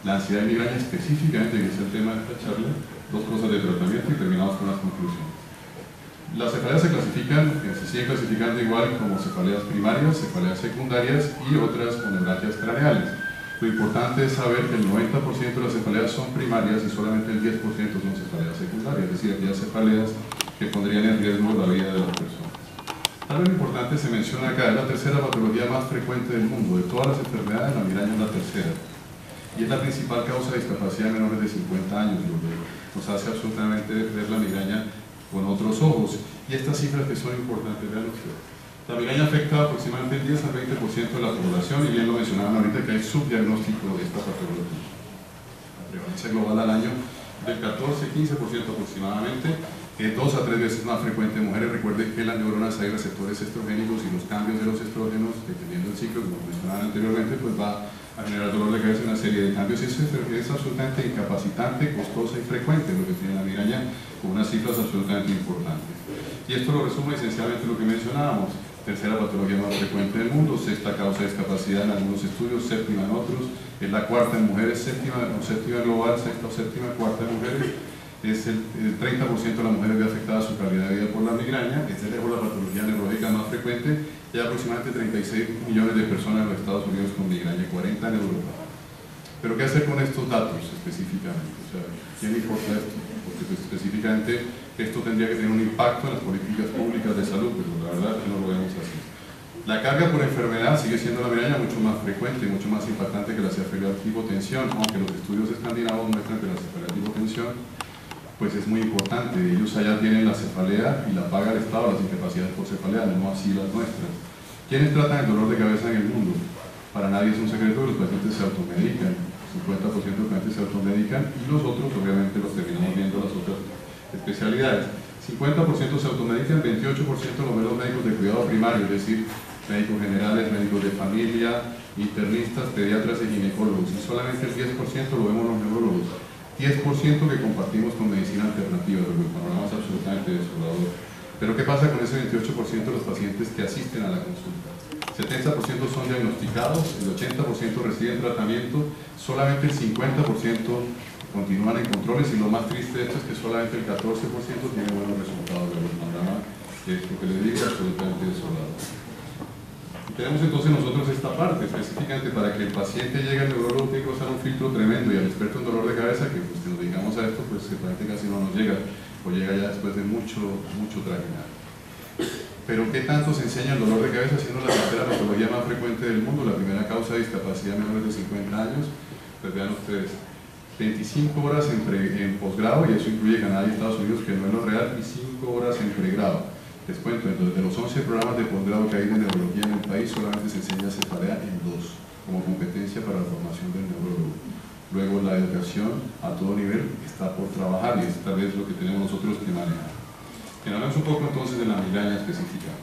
C: la ansiedad y migraña específicamente, que es el tema de esta charla, dos cosas de tratamiento y terminamos con las conclusiones. Las cefaleas se clasifican, se siguen clasificando igual como cefaleas primarias, cefaleas secundarias y otras con neuralgias craneales. Lo importante es saber que el 90% de las cefaleas son primarias y solamente el 10% son cefaleas secundarias, es decir, aquellas cefaleas que pondrían en riesgo la vida de las personas. Algo importante se menciona acá, es la tercera patología más frecuente del mundo. De todas las enfermedades, la migraña es la tercera. Y es la principal causa de discapacidad en menores de 50 años, lo que nos hace absolutamente ver la migraña con otros ojos. Y estas cifras que son importantes, vean ustedes. La migraña afecta aproximadamente el 10 al 20% de la población y bien lo mencionaban ahorita que hay subdiagnóstico de esta patología. La prevalencia global al año del 14-15% aproximadamente, 2 a 3 veces más frecuente en mujeres. Recuerden que en las neuronas hay receptores estrogénicos y los cambios de los estrógenos, dependiendo del ciclo, como mencionaban anteriormente, pues va a generar dolor de cabeza, una serie de cambios, y eso es absolutamente incapacitante, costosa y frecuente, lo que tiene la migraña, con unas cifras absolutamente importantes. Y esto lo resume esencialmente lo que mencionábamos. Tercera patología más frecuente del mundo, sexta causa de discapacidad en algunos estudios, séptima en otros, es la cuarta en mujeres, séptima global, sexta o séptima, cuarta en mujeres, es el 30% de las mujeres ve afectada su calidad de vida por la migraña, es de lejos la patología neurológica más frecuente, y hay aproximadamente 36 millones de personas en los Estados Unidos con migraña, 40 en Europa. Pero ¿qué hacer con estos datos específicamente? O sea, ¿quién importa esto? Porque pues, específicamente esto tendría que tener un impacto en las políticas públicas de salud, pero la verdad es que no lo vemos así. La carga por enfermedad sigue siendo la migraña mucho más frecuente y mucho más impactante que la cefalea de hipotensión, aunque los estudios escandinavos muestran que la cefalea de hipotensión pues es muy importante. Ellos allá tienen la cefalea y la paga el Estado, las incapacidades por cefalea, no así las nuestras. ¿Quiénes tratan el dolor de cabeza en el mundo? Para nadie es un secreto que los pacientes se automedican, 50% de los pacientes se automedican y los otros obviamente los terminamos viendo las otras especialidades. 50% se automedican, 28% los ven los médicos de cuidado primario, es decir, médicos generales, médicos de familia, internistas, pediatras y ginecólogos, y solamente el 10% lo vemos los neurólogos. 10% que compartimos con medicina alternativa, lo que el panorama es absolutamente desolador. Pero ¿qué pasa con ese 28% de los pacientes que asisten a la consulta? 70% son diagnosticados, el 80% reciben tratamiento, solamente el 50% continúan en controles y lo más triste de esto es que solamente el 14% tiene buenos resultados. El panorama es lo que les digo, absolutamente desolador. Tenemos entonces nosotros esta parte, específicamente para que el paciente llegue al neurólogo tiene que usar un filtro tremendo y al experto en dolor de cabeza, que pues, que nos dedicamos a esto, pues el paciente casi no nos llega, o llega ya después de mucho trajinar. Pero ¿qué tanto se enseña el dolor de cabeza siendo la tercera patología más frecuente del mundo, la primera causa de discapacidad en menores de 50 años? Pues vean ustedes, 25 horas en posgrado, y eso incluye Canadá y Estados Unidos, que no es lo real, y 5 horas en pregrado. Les cuento, entonces de los 11 programas de posgrado que hay de neurología en el país, solamente se enseña cefalea en 2, como competencia para la formación del neurólogo. Luego la educación a todo nivel está por trabajar y es tal vez lo que tenemos nosotros que manejar. Hablamos un poco entonces de la migraña específica.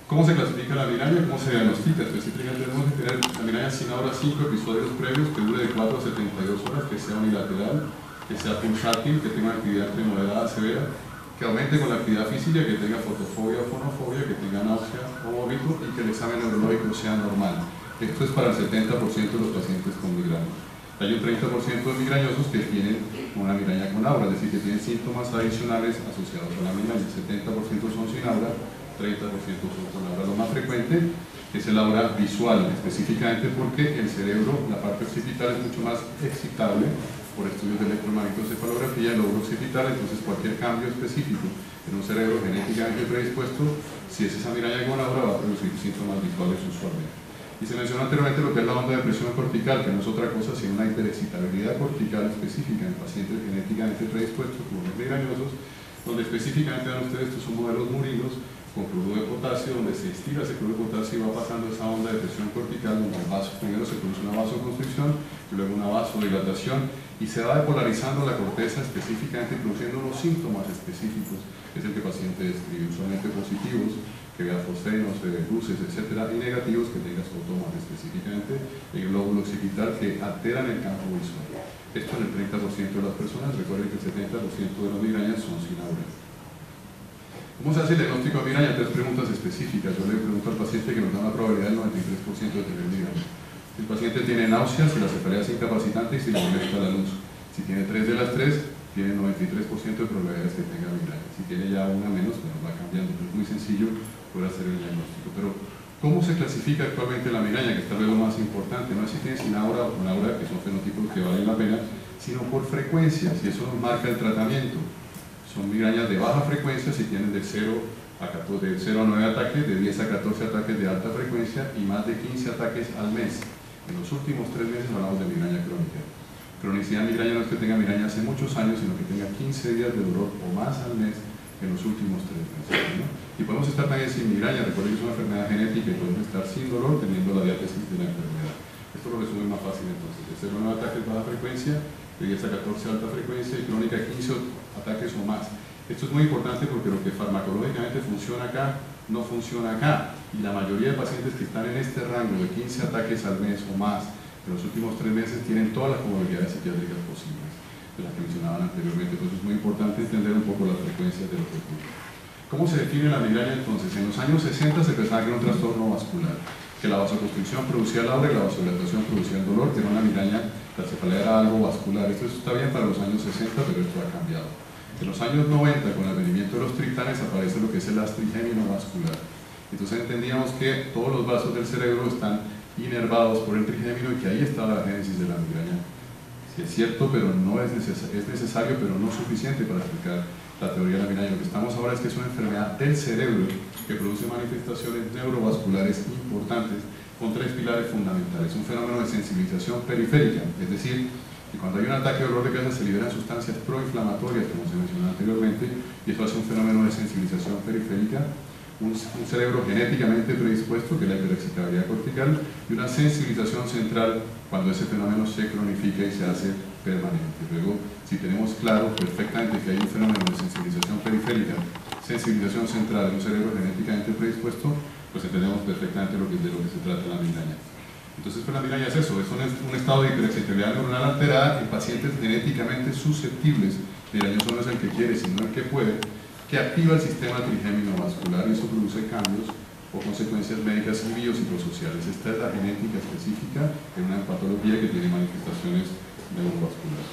C: ¿Cómo se clasifica la migraña? ¿Cómo se diagnostica? Específicamente tenemos que tener la migraña sin ahora 5 episodios previos que dure de 4 a 72 horas, que sea unilateral, que sea pulsátil, que tenga actividad moderada, severa, que aumente con la actividad física, que tenga fotofobia o fonofobia, que tenga náusea o vómito y que el examen neurológico sea normal. Esto es para el 70% de los pacientes con migraña. Hay un 30% de migrañosos que tienen una migraña con aura, es decir, que tienen síntomas adicionales asociados a la migraña. El 70% son sin aura, 30% son con aura. Lo más frecuente es el aura visual, específicamente porque el cerebro, la parte occipital es mucho más excitable por estudios de electromagnetocefalografía, el lóbulo occipital, entonces cualquier cambio específico en un cerebro genéticamente predispuesto, si es esa migraña con aura, va a producir síntomas visuales usualmente. Y se mencionó anteriormente lo que es la onda de presión cortical, que no es otra cosa sino una hiperexcitabilidad cortical específica en pacientes genéticamente predispuestos como los migrañosos, donde específicamente dan ustedes, estos son modelos murinos con cloruro de potasio, donde se estira ese cloruro de potasio y va pasando esa onda de presión cortical, donde el vaso primero se produce una vasoconstricción y luego una vasodilatación, y se va depolarizando la corteza específicamente, produciendo unos síntomas específicos, que es el que el paciente describe, usualmente positivos, que vea fosfenos, luces, etcétera, y negativos, que tenga escotomas específicamente en el lóbulo occipital, que alteran el campo visual. Esto en el 30% de las personas. Recuerden que el 70% de las migrañas son sin aura. ¿Cómo se hace el diagnóstico de migraña? 3 preguntas específicas. Yo le pregunto al paciente que nos da una probabilidad del 93% de tener migraña. Si el paciente tiene náuseas, si la cefalea es incapacitante y si le molesta la luz. Si tiene 3 de las 3, tiene 93% de probabilidades que tenga migraña. Si tiene ya una menos, pues va cambiando. Pero es muy sencillo poder hacer el diagnóstico. Pero, ¿cómo se clasifica actualmente la migraña? Que es tal vez lo más importante. No es si tiene sin aura o con aura, que son fenotipos que valen la pena, sino por frecuencias, y eso nos marca el tratamiento. Son migrañas de baja frecuencia si tienen de 0 a 9 ataques, de 10 a 14 ataques de alta frecuencia y más de 15 ataques al mes. En los últimos 3 meses hablamos de migraña crónica. Cronicidad de migraña no es que tenga migraña hace muchos años, sino que tenga 15 días de dolor o más al mes en los últimos 3 meses, ¿no? Y podemos estar también sin migraña. Recuerden que es una enfermedad genética y podemos estar sin dolor teniendo la diátesis de la enfermedad. Esto lo resume más fácil entonces. De 0 a 9 ataques baja frecuencia, de 10 a 14 alta frecuencia y crónica 15 ataques o más. Esto es muy importante porque lo que farmacológicamente funciona acá, no funciona acá. Y la mayoría de pacientes que están en este rango de 15 ataques al mes o más en los últimos 3 meses tienen todas las comorbilidades psiquiátricas posibles, de las que mencionaban anteriormente. Entonces es muy importante entender un poco las frecuencias de lo que ocurre. ¿Cómo se define la migraña entonces? En los años 60 se pensaba que era un trastorno vascular, que la vasoconstricción producía el aura y la vasodilatación producía el dolor, que era una migraña, la cefalea era algo vascular. Esto está bien para los años 60, pero esto ha cambiado. En los años 90, con el advenimiento de los triptanes, aparece lo que es el astrigémino vascular. Entonces entendíamos que todos los vasos del cerebro están inervados por el trigémino y que ahí está la génesis de la migraña. Sí, es cierto, pero no es necesario, pero no suficiente para explicar la teoría de la migraña. Lo que estamos ahora es que es una enfermedad del cerebro que produce manifestaciones neurovasculares importantes con 3 pilares fundamentales. Un fenómeno de sensibilización periférica, es decir, que cuando hay un ataque de dolor de cabeza se liberan sustancias proinflamatorias, como se mencionó anteriormente, y esto hace un fenómeno de sensibilización periférica, un cerebro genéticamente predispuesto, que es la hiperexcitabilidad cortical, y una sensibilización central cuando ese fenómeno se cronifica y se hace permanente. Luego, si tenemos claro perfectamente que hay un fenómeno de sensibilización periférica, sensibilización central de un cerebro genéticamente predispuesto, pues entendemos perfectamente de lo que se trata la migraña. Entonces, pues la migraña es eso, es un estado de hiperexcitabilidad neuronal alterada en pacientes genéticamente susceptibles. Migrañoso no es el que quiere, sino el que puede, que activa el sistema trigémino vascular y eso produce cambios o consecuencias médicas y biopsicosociales. Esta es la genética específica de una patología que tiene manifestaciones neurovasculares.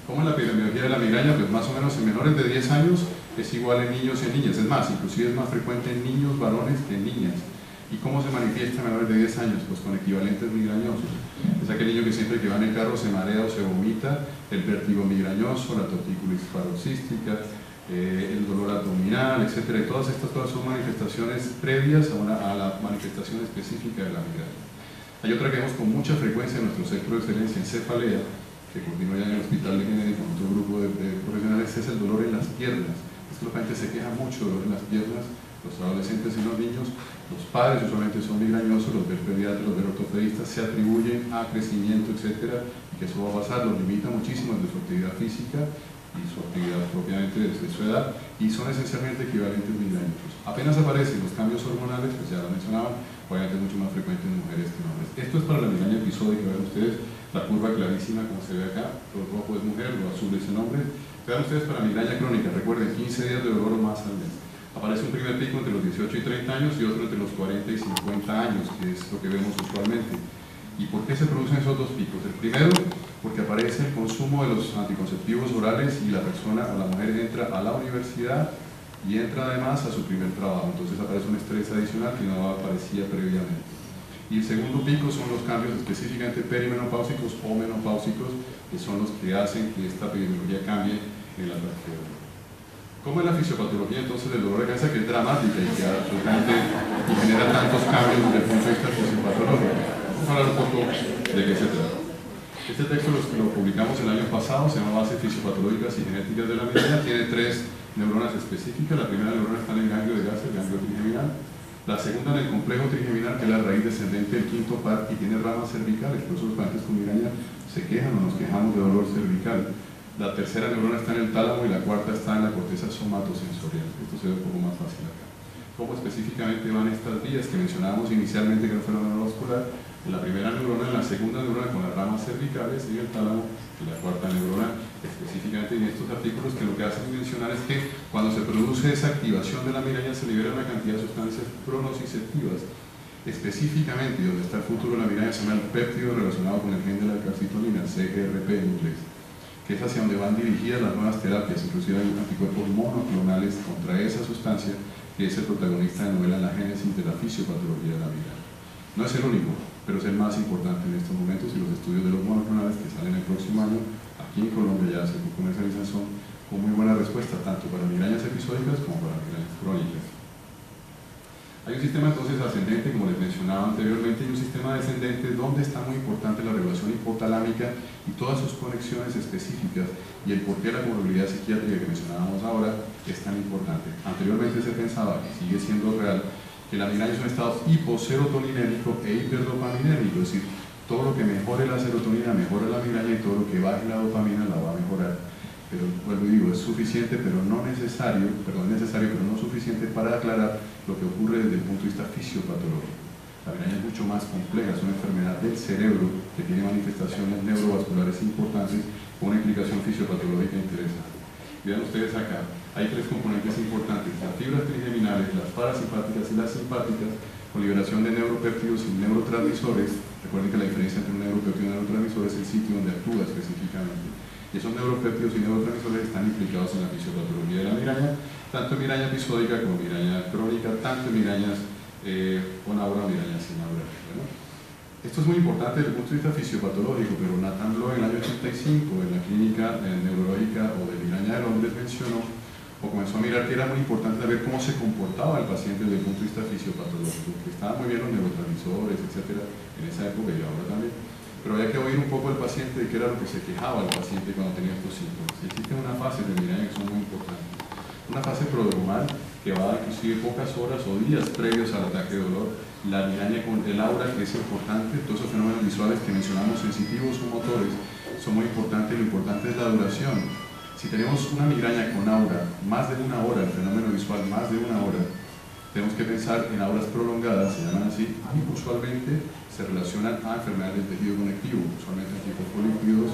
C: ¿Cómo es la epidemiología de la migraña? Pues más o menos en menores de 10 años es igual en niños y en niñas. Es más, inclusive es más frecuente en niños varones que en niñas. ¿Y cómo se manifiesta en menores de 10 años? Pues con equivalentes migrañosos. Es aquel niño que siempre que va en el carro se marea o se vomita, el vértigo migrañoso, la tortícolis paroxística, el dolor abdominal, etc. Y todas son manifestaciones previas a la manifestación específica de la migraña. Hay otra que vemos con mucha frecuencia en nuestro centro de excelencia en cefalea, que continúa ya en el hospital de Kennedy con otro grupo de profesionales, es el dolor en las piernas. Esto la gente se queja mucho de dolor en las piernas, los adolescentes y los niños. Los padres usualmente son migrañosos, los ver pediatras, los ver ortopedistas, se atribuyen a crecimiento, etcétera, y que eso va a pasar, los limita muchísimo desde su actividad física y su actividad propiamente desde su edad, y son esencialmente equivalentes migrañosos. Apenas aparecen los cambios hormonales, pues ya lo mencionaban, obviamente es mucho más frecuente en mujeres que en hombres. Esto es para la migraña episódica, ven ustedes la curva clarísima como se ve acá, lo rojo es mujer, lo azul es el hombre. Vean ustedes para migraña crónica, recuerden, 15 días de dolor o más al mes. Aparece un primer pico entre los 18 y 30 años y otro entre los 40 y 50 años, que es lo que vemos usualmente. ¿Y por qué se producen esos dos picos? El primero, porque aparece el consumo de los anticonceptivos orales y la persona o la mujer entra a la universidad y entra además a su primer trabajo. Entonces aparece un estrés adicional que no aparecía previamente. Y el segundo pico son los cambios específicamente perimenopáusicos o menopáusicos, que son los que hacen que esta epidemiología cambie en la práctica. ¿Cómo es la fisiopatología entonces del dolor de cabeza, que es dramática y que absolutamente genera tantos cambios desde el punto de vista fisiopatológico? Vamos a hablar un poco de qué se trata. Este texto lo publicamos el año pasado, se llama Bases fisiopatológicas y genéticas de la migraña. Tiene 3 neuronas específicas. La primera neurona está en el ganglio de Gasser, el ganglio trigeminal. La segunda en el complejo trigeminal, que es la raíz descendente del quinto par y tiene ramas cervicales. Por eso los pacientes con migraña se quejan o nos quejamos de dolor cervical. La tercera neurona está en el tálamo y la cuarta está en la corteza somatosensorial. Esto se ve un poco más fácil acá. ¿Cómo específicamente van estas vías que mencionábamos inicialmente que no fue la neurovascular? La primera neurona, la segunda neurona con las ramas cervicales y el tálamo, y la cuarta neurona específicamente en estos artículos, que lo que hacen mencionar es que cuando se produce esa activación de la migraña se libera una cantidad de sustancias pronociceptivas. Específicamente, donde está el futuro de la migraña, se llama el péptido relacionado con el gen de la calcitonina, el CGRP en inglés, que es hacia donde van dirigidas las nuevas terapias. Inclusive hay anticuerpos monoclonales contra esa sustancia, que es el protagonista de novela en la génesis de la fisiopatología de la migraña. No es el único, pero es el más importante en estos momentos, y los estudios de los monoclonales que salen el próximo año, aquí en Colombia ya se comercializan, son con muy buena respuesta, tanto para migrañas episódicas como para migrañas crónicas. Hay un sistema entonces ascendente, como les mencionaba anteriormente, y un sistema descendente donde está muy importante la regulación hipotalámica y todas sus conexiones específicas, y el por qué la comorbilidad psiquiátrica que mencionábamos ahora es tan importante. Anteriormente se pensaba, que sigue siendo real, que la migraña es un estado hiposerotoninérgico e hiperdopaminérgico, es decir, todo lo que mejore la serotonina mejora la migraña y todo lo que baje la dopamina la va a mejorar. Pero vuelvo y digo, es suficiente pero no necesario, perdón, es necesario pero no suficiente para aclarar lo que ocurre desde el punto de vista fisiopatológico. La migraña es mucho más compleja, es una enfermedad del cerebro que tiene manifestaciones neurovasculares importantes con una implicación fisiopatológica interesante. Vean ustedes acá, hay tres componentes importantes: las fibras trigeminales, las parasimpáticas y las simpáticas, con liberación de neuropéptidos y neurotransmisores. Recuerden que la diferencia entre un neuropéptido y un neurotransmisor es el sitio donde actúa específicamente. Y esos neuropéptidos y neurotransmisores están implicados en la fisiopatología de la migraña, tanto en migraña episódica como migraña crónica, tanto en migrañas con aura o migrañas sin aura. Bueno, esto es muy importante desde el punto de vista fisiopatológico, pero Nathan Blow en el año 85 en la clínica neurológica o de migraña de Londres mencionó o comenzó a mirar que era muy importante saber cómo se comportaba el paciente desde el punto de vista fisiopatológico, que estaban muy bien los neurotransmisores, etcétera, en esa época y ahora también. Pero había que oír un poco al paciente de qué era lo que se quejaba el paciente cuando tenía estos síntomas. Y existe una fase de migraña que son muy importantes. Una fase prodromal que va inclusive pocas horas o días previos al ataque de dolor. La migraña con el aura, que es importante, todos esos fenómenos visuales que mencionamos, sensitivos o motores, son muy importantes. Lo importante es la duración. Si tenemos una migraña con aura, más de una hora, el fenómeno visual más de una hora, tenemos que pensar en auras prolongadas, se llaman así, y usualmente se relacionan a enfermedades del tejido conectivo, usualmente antifosfolípidos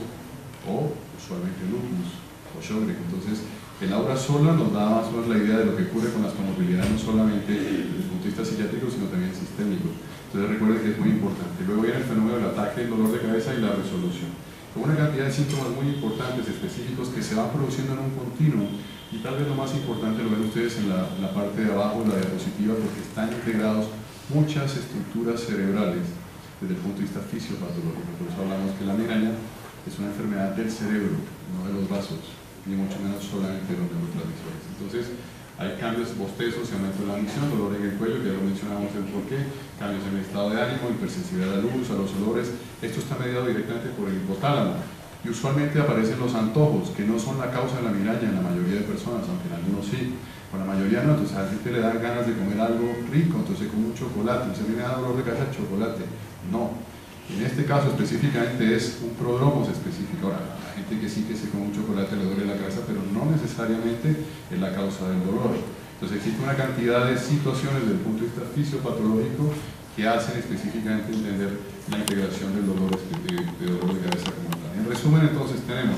C: o usualmente lupus o Sjögren. Entonces, el aura sola nos da más o menos la idea de lo que ocurre con las comorbilidades, no solamente desde el punto de vista psiquiátrico, sino también sistémico. Entonces, recuerden que es muy importante. Luego viene el fenómeno del ataque, el dolor de cabeza y la resolución. Con una cantidad de síntomas muy importantes, específicos, que se van produciendo en un continuo. Y tal vez lo más importante lo ven ustedes en la parte de abajo de la diapositiva, porque están integrados muchas estructuras cerebrales desde el punto de vista fisiopatológico. Por eso hablamos que la migraña es una enfermedad del cerebro, no de los vasos, ni mucho menos solamente de los neurotransmisores. Entonces, hay cambios bostezos, aumento de la misión, dolor en el cuello, que ya lo mencionamos el porqué, cambios en el estado de ánimo, hipersensibilidad a la luz, a los olores. Esto está mediado directamente por el hipotálamo. Y usualmente aparecen los antojos, que no son la causa de la migraña en la mayoría de personas, aunque en algunos sí, con la mayoría no. Entonces a la gente le dan ganas de comer algo rico, entonces come un chocolate, entonces a mí me da dolor de cabeza el chocolate. No, en este caso específicamente es un prodromos específico. Ahora, a la gente que sí que se come un chocolate le duele la cabeza, pero no necesariamente es la causa del dolor. Entonces existe una cantidad de situaciones desde el punto de vista fisiopatológico que hacen específicamente entender la integración del dolor de dolor de cabeza como tal. En resumen, entonces, tenemos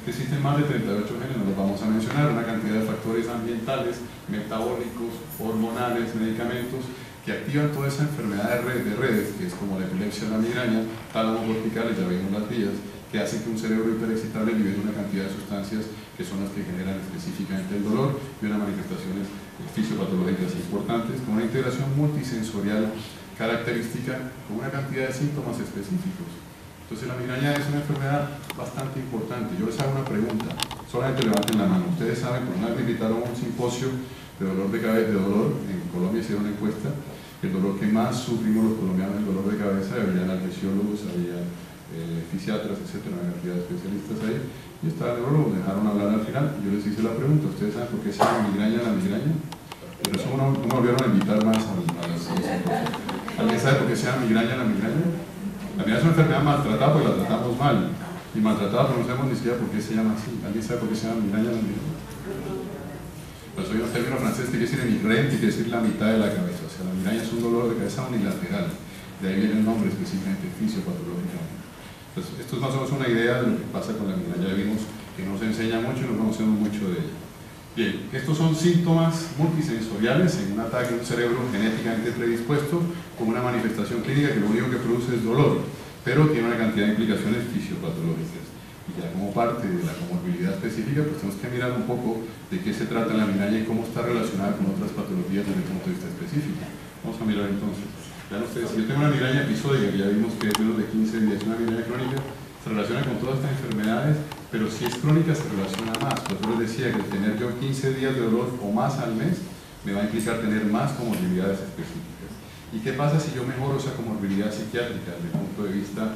C: que existen más de 38 genes, no los vamos a mencionar, una cantidad de factores ambientales, metabólicos, hormonales, medicamentos, que activan toda esa enfermedad de redes, que es como la epilepsia o la migraña, tálamo corticales, ya vimos las vías, que hacen que un cerebro hiperexcitable libere una cantidad de sustancias que son las que generan específicamente el dolor y unas manifestaciones fisiopatológicas importantes, con una integración multisensorial característica, con una cantidad de síntomas específicos. Entonces la migraña es una enfermedad bastante importante. Yo les hago una pregunta, solamente levanten la mano. Ustedes saben, por una vez me invitaron a un simposio de dolor de cabeza, en Colombia hicieron una encuesta, el dolor que más sufrimos los colombianos es el dolor de cabeza, había anestesiólogos, había fisiatras, etcétera, una cantidad de especialistas ahí, y estaba el neurólogo, me dejaron hablar al final, y yo les hice la pregunta, ¿ustedes saben por qué se llama migraña la migraña? Por eso no volvieron a invitar más a las. ¿Alguien sabe por qué se llama migraña la migraña? La migraña es una enfermedad maltratada porque la tratamos mal. Y maltratada pero no sabemos ni siquiera por qué se llama así. ¿Alguien sabe por qué se llama migraña? Pues hay un término francés que quiere decir emigrante, que quiere decir la mitad de la cabeza. O sea, la migraña es un dolor de cabeza unilateral. De ahí viene el nombre específicamente, fisiopatológicamente. Entonces, esto es más o menos una idea de lo que pasa con la migraña. Ya vimos que no se enseña mucho y no conocemos mucho de ella. Bien, estos son síntomas multisensoriales en un ataque de un cerebro genéticamente predispuesto con una manifestación clínica que lo único que produce es dolor, pero tiene una cantidad de implicaciones fisiopatológicas. Y ya como parte de la comorbilidad específica, pues tenemos que mirar un poco de qué se trata la migraña y cómo está relacionada con otras patologías desde el punto de vista específico. Vamos a mirar entonces. Vean ustedes, si yo tengo una migraña episódica, que ya vimos que es menos de 15 días, una migraña crónica, se relaciona con todas estas enfermedades, pero si es crónica se relaciona más. Por eso les decía que tener yo 15 días de dolor o más al mes me va a implicar tener más comorbilidades específicas. ¿Y qué pasa si yo mejoro esa comorbilidad psiquiátrica desde el punto de vista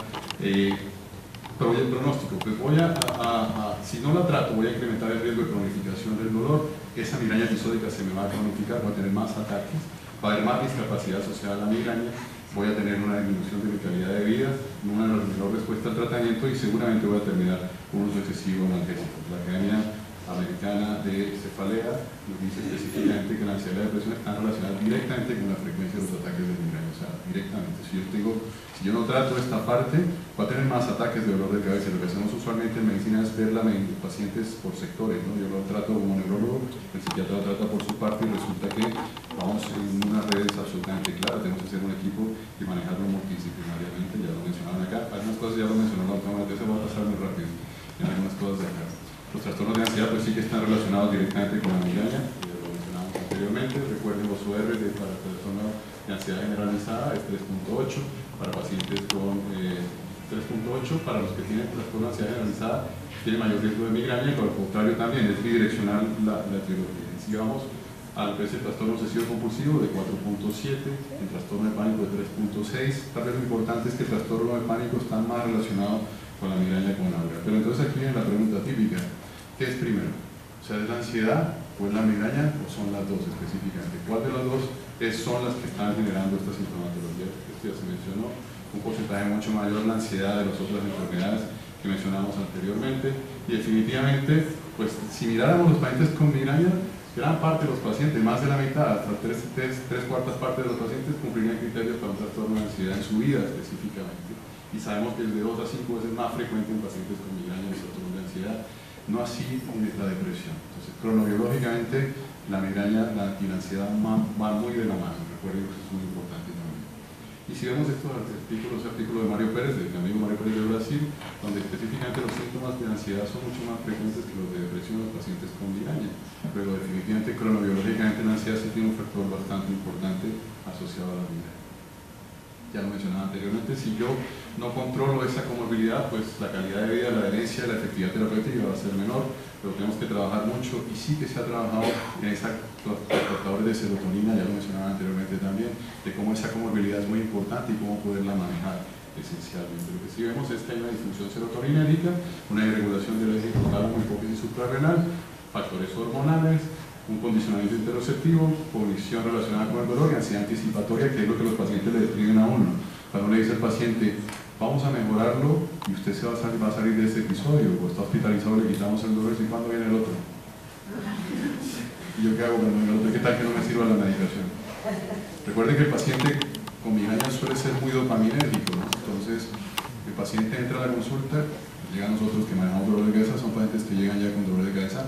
C: pronóstico? Pues si no la trato, voy a incrementar el riesgo de cronificación del dolor. Esa migraña episódica se me va a cronificar, voy a tener más ataques, va a haber más discapacidad asociada a la migraña, voy a tener una disminución de mi calidad de vida, una menor respuesta al tratamiento y seguramente voy a terminar con un uso excesivo de analgésicos. La Academia Americana de Cefalea nos dice específicamente que la ansiedad y la depresión están relacionadas directamente con la frecuencia de los ataques de migraña, o sea, directamente. Si yo no trato esta parte, voy a tener más ataques de dolor de cabeza. Lo que hacemos usualmente en medicina es ver los pacientes por sectores, ¿no? Yo lo trato como neurólogo, el psiquiatra lo trata por su parte y resulta que vamos en unas redes absolutamente claras. Tenemos que ser un equipo y manejarlo multidisciplinariamente, ya lo mencionaron acá. Algunas cosas ya lo mencionaron la última vez, se va a pasar muy rápido en algunas cosas de acá. Los trastornos de ansiedad pues sí que están relacionados directamente con la migraña, ya lo mencionamos anteriormente. Recuerden los UR para el trastorno de ansiedad generalizada es 3.8, para pacientes con 3.8, para los que tienen trastorno de ansiedad generalizada tiene mayor riesgo de migraña, y por el contrario también es bidireccional la etiología. Si vamos al trastorno obsesivo compulsivo de 4.7, el trastorno de pánico de 3.6, tal vez lo importante es que el trastorno de pánico está más relacionado con la migraña con la aura. Pero entonces aquí viene la pregunta típica, ¿qué es primero? O sea, ¿es la ansiedad o es la migraña o son las dos específicamente? ¿Cuál de las dos son las que están generando esta sintomatología? Esto ya se mencionó, un porcentaje mucho mayor la ansiedad de las otras enfermedades que mencionamos anteriormente, y definitivamente, pues si miráramos los pacientes con migraña, gran parte de los pacientes, más de la mitad, hasta tres cuartas partes de los pacientes cumplirían criterios para un trastorno de ansiedad en su vida específicamente. Y sabemos que es de 2 a 5 veces más frecuente en pacientes con migraña y trastorno de ansiedad, no así la depresión. Entonces, cronobiológicamente, la migraña y la ansiedad van muy de la mano, recuerden que eso es muy importante también. Y si vemos estos artículos de Mario Pérez, de mi amigo Mario Pérez de Brasil, donde específicamente los síntomas de ansiedad son mucho más frecuentes que los de depresión en los pacientes con migraña, pero definitivamente cronobiológicamente la ansiedad sí tiene un factor bastante importante asociado a la migraña. Ya lo mencionaba anteriormente, si yo no controlo esa comorbilidad, pues la calidad de vida, la adherencia, la efectividad terapéutica va a ser menor, pero tenemos que trabajar mucho, y sí que se ha trabajado en esos transportadores de serotonina, ya lo mencionaba anteriormente también, de cómo esa comorbilidad es muy importante y cómo poderla manejar esencialmente. Lo que sí vemos es que hay una disfunción serotoninérgica, una irregulación del eje hipotálamo, hipófisis suprarrenal, factores hormonales, un condicionamiento interoceptivo, cognición relacionada con el dolor y ansiedad anticipatoria, que es lo que los pacientes le describen a uno. Cuando uno le dice al paciente, vamos a mejorarlo y usted va a salir de este episodio, o está hospitalizado, le quitamos el dolor, ¿y cuándo viene el otro? ¿Y yo qué hago cuando viene el otro? ¿Qué tal que no me sirva la medicación? Recuerden que el paciente con migraña suele ser muy dopaminérgico, ¿no? Entonces, el paciente entra a la consulta, llegan nosotros que manejamos dolor de cabeza, son pacientes que llegan ya con dolor de cabeza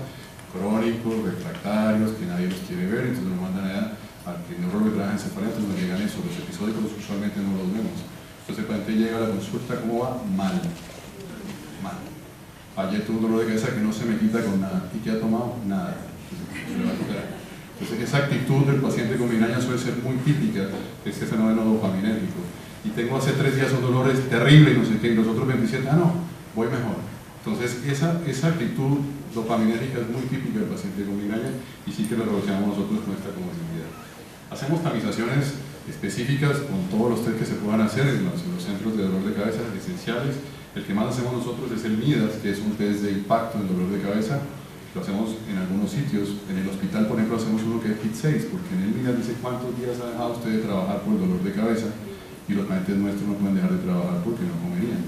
C: crónicos, refractarios, que nadie los quiere ver, entonces nos mandan allá al neurólogo que trabaja en cefalea, entonces nos llegan eso, los episódicos usualmente no los vemos. Entonces el paciente llega a la consulta, ¿cómo va? Mal. Ayer tuve un dolor de cabeza que no se me quita con nada. ¿Y qué ha tomado? Nada. Entonces esa actitud del paciente con migraña suele ser muy típica de este fenómeno dopaminérgico. Y tengo hace 3 días un dolor terrible y no sé qué, y los otros 27, no, voy mejor. Entonces esa actitud dopaminérgica es muy típica del paciente con migraña y sí que lo relacionamos nosotros con esta comorbilidad. Hacemos tamizaciones específicas con todos los test que se puedan hacer en los centros de dolor de cabeza esenciales. El que más hacemos nosotros es el MIDAS, que es un test de impacto en dolor de cabeza. Lo hacemos en algunos sitios. En el hospital, por ejemplo, hacemos uno que es PIT6, porque en el MIDAS dice cuántos días ha dejado usted de trabajar por el dolor de cabeza. y los pacientes nuestros no pueden dejar de trabajar porque no comerían.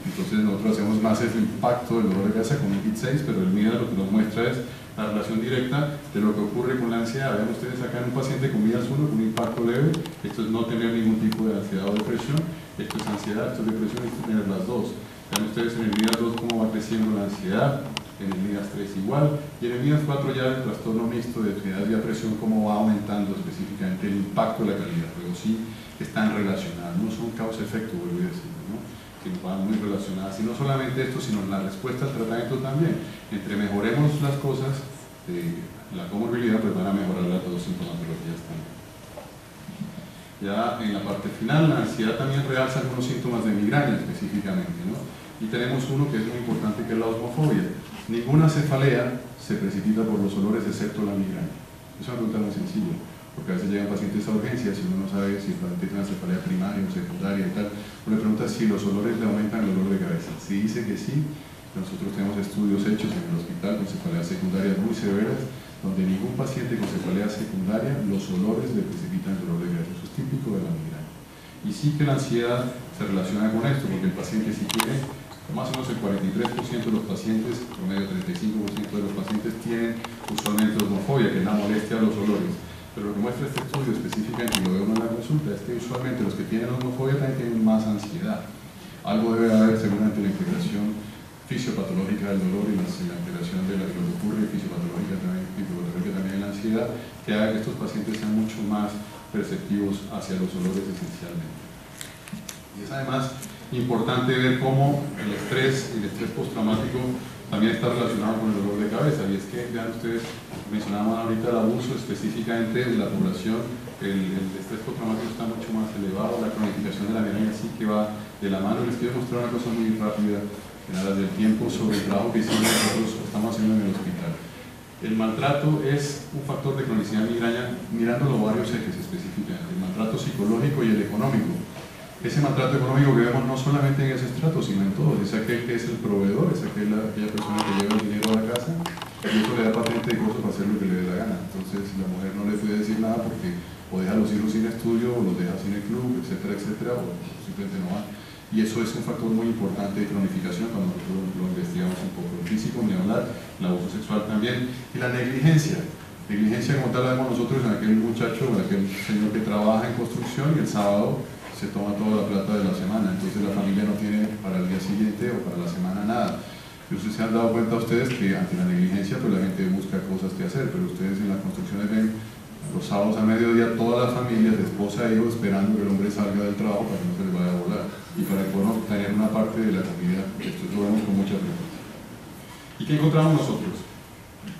C: Entonces nosotros hacemos más el impacto del dolor de cabeza con un KIT-6, pero el MIDAS lo que nos muestra es la relación directa de lo que ocurre con la ansiedad. Vean ustedes acá en un paciente con MIDAS 1 con un impacto leve, esto es no tener ningún tipo de ansiedad o depresión, esto es ansiedad, esto es depresión, esto es tener las dos. Vean ustedes en el MIDAS 2 cómo va creciendo la ansiedad, en el MIDAS 3 igual, y en el MIDAS 4 ya el trastorno mixto de ansiedad y depresión, cómo va aumentando específicamente el impacto de la calidad, pero sí están relacionadas, no son causa-efecto, vuelvo a decir, ¿no? Que van muy relacionadas, y no solamente esto, sino la respuesta al tratamiento también. Entre mejoremos las cosas de la comorbilidad, pues van a mejorar las dos sintomatologías también. Ya en la parte final, la ansiedad también realza algunos síntomas de migraña específicamente, ¿no? Y tenemos uno que es muy importante, que es la osmofobia. Ninguna cefalea se precipita por los olores excepto la migraña. Es una pregunta muy sencilla, porque a veces llegan pacientes a urgencias y uno no sabe si el paciente tiene una cefalea primaria o secundaria y tal. Uno le pregunta si los olores le aumentan el dolor de cabeza. Si dice que sí, nosotros tenemos estudios hechos en el hospital con cefaleas secundarias muy severas, donde ningún paciente con cefalea secundaria los olores le precipitan el dolor de cabeza. Eso es típico de la migraña. Y sí que la ansiedad se relaciona con esto, porque el paciente sí tiene, más o menos el 43% de los pacientes, promedio 35% de los pacientes tienen usualmente osmofobia, que es la molestia a los olores. Pero lo que muestra este estudio específicamente, y lo veo en la consulta, es que usualmente los que tienen osmofobia también tienen más ansiedad. Algo debe haber seguramente la integración fisiopatológica del dolor y la integración de lo que ocurre fisiopatológica también en la ansiedad, que haga que estos pacientes sean mucho más perceptivos hacia los olores esencialmente. Y es además importante ver cómo el estrés postraumático también está relacionado con el dolor de cabeza, y es que, vean ustedes, mencionaban ahorita el abuso específicamente de la población, el estrés postraumático está mucho más elevado, la cronificación de la migraña sí que va de la mano. Les quiero mostrar una cosa muy rápida en aras del tiempo sobre el trabajo que hicimos nosotros estamos haciendo en el hospital. El maltrato es un factor de cronicidad migraña mirándolo varios ejes específicamente, el maltrato psicológico y el económico. Ese maltrato económico que vemos no solamente en ese estrato, sino en todos. Es aquel que es el proveedor, es aquella persona que lleva el dinero a la casa y eso le da patente de cosas para hacer lo que le dé la gana. Entonces la mujer no le puede decir nada porque o deja a los hijos sin estudio, o los deja sin el club, etcétera, etcétera, o simplemente no va. Y eso es un factor muy importante de cronificación cuando nosotros lo investigamos un poco. El físico, ni hablar, el abuso sexual también, y la negligencia. Negligencia como tal la vemos nosotros en aquel muchacho, en aquel señor que trabaja en construcción y el sábado se toma toda la plata de la semana, entonces la familia no tiene para el día siguiente o para la semana nada. Y ustedes se han dado cuenta ustedes que ante la negligencia pues la gente busca cosas que hacer, pero ustedes en las construcciones ven los sábados a mediodía todas las familias, esposa e hijos, esperando que el hombre salga del trabajo para que no se les vaya a volar y para que puedan obtener una parte de la comida. Esto lo vemos con mucha frecuencia. ¿Y qué encontramos nosotros?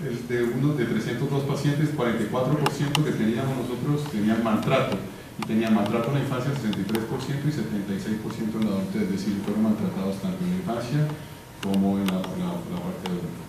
C: De 302 pacientes, 44% que teníamos nosotros tenían maltrato. Y tenían maltrato en la infancia 63% y 76% en la adultez, es decir, fueron maltratados tanto en la infancia como en la parte adulta.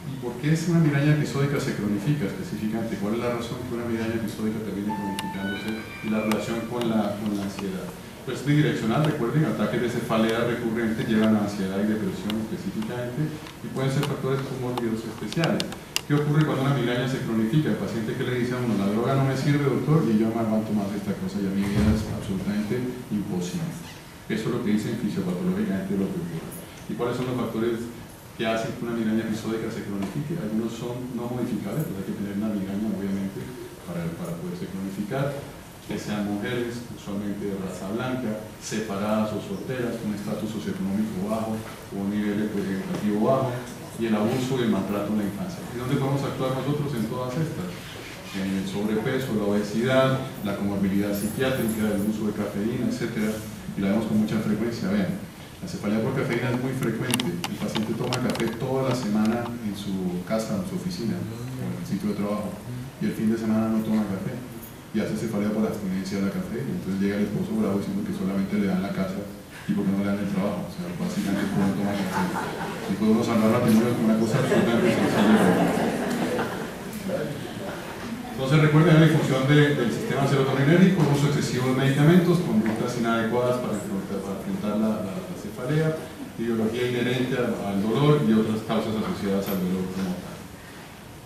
C: ¿Y por qué es una migraña episódica se cronifica específicamente? ¿Cuál es la razón que una migraña episódica termine cronificándose y la relación con la ansiedad? Pues bidireccional, recuerden, ataques de cefalea recurrente llevan a ansiedad y depresión específicamente y pueden ser factores comórbidos especiales. ¿Qué ocurre cuando una migraña se cronifica? El paciente que le dice a uno, la droga no me sirve, doctor, y yo me aguanto más esta cosa, y a mi vida es absolutamente imposible. Eso es lo que dicen fisiopatológicamente lo que ocurre. ¿Y cuáles son los factores que hacen que una migraña episódica se cronifique? Algunos son no modificables, pues hay que tener una migraña obviamente para poderse cronificar, que sean mujeres, usualmente de raza blanca, separadas o solteras, con un estatus socioeconómico bajo o un nivel educativo bajo, y el abuso y el maltrato en la infancia. ¿Y dónde podemos actuar nosotros en todas estas? En el sobrepeso, la obesidad, la comorbilidad psiquiátrica, el uso de cafeína, etc. Y la vemos con mucha frecuencia. Vean, la cefalea por cafeína es muy frecuente. El paciente toma café toda la semana en su casa, en su oficina o en el sitio de trabajo, y el fin de semana no toma café y hace cefalea por abstinencia de la cafeína. Entonces llega el esposo bravo diciendo que solamente le dan la casa y porque no le dan el trabajo. O sea, básicamente por no tomar café. Y podemos salvar matrimonios con una cosa absolutamente sencilla. Entonces recuerden la disfunción del sistema serotoninérgico, uso excesivo de medicamentos, conductas inadecuadas para enfrentar la cefalea, ideología inherente al dolor y otras causas asociadas al dolor como tal.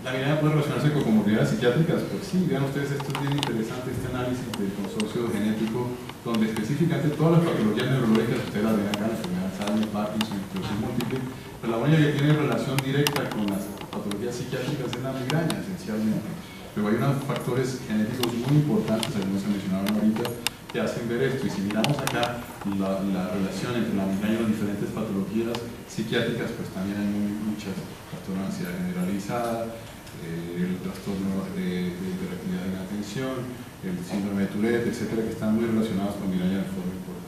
C: ¿La migraña puede relacionarse con comorbilidades psiquiátricas? Pues sí, vean ustedes, esto es bien interesante, este análisis del consorcio genético, donde específicamente todas las patologías neurológicas, ustedes las ven acá, la enfermedad de Alzheimer, Parkinson, esclerosis múltiple, pero la única que tiene relación directa con las patologías psiquiátricas es la migraña, esencialmente. Pero hay unos factores genéticos muy importantes, algunos se mencionaron ahorita, que hacen ver esto. Y si miramos acá la relación entre la migraña y las diferentes patologías psiquiátricas, pues también hay muchas: trastorno de ansiedad generalizada, el trastorno de hiperactividad e inatención, el síndrome de Tourette, etcétera, que están muy relacionados con migraña de forma importante.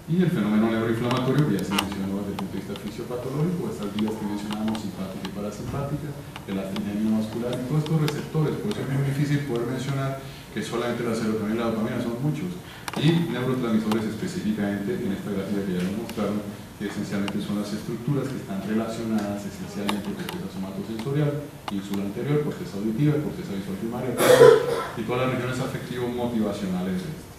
C: Y el fenómeno neuroinflamatorio, que ya se mencionó desde el punto de vista fisiopatológico, estas vías que mencionamos, simpática y parasimpática, el astringenia muscular, y todos estos receptores. Por eso es muy difícil poder mencionar que solamente la serotonina y la dopamina, son muchos. Y neurotransmisores específicamente, en esta gráfica que ya nos mostraron, que esencialmente son las estructuras que están relacionadas esencialmente con corteza somatosensorial, ínsula anterior, corteza auditiva, corteza visual primaria, y todas las regiones afectivo-motivacionales de esto.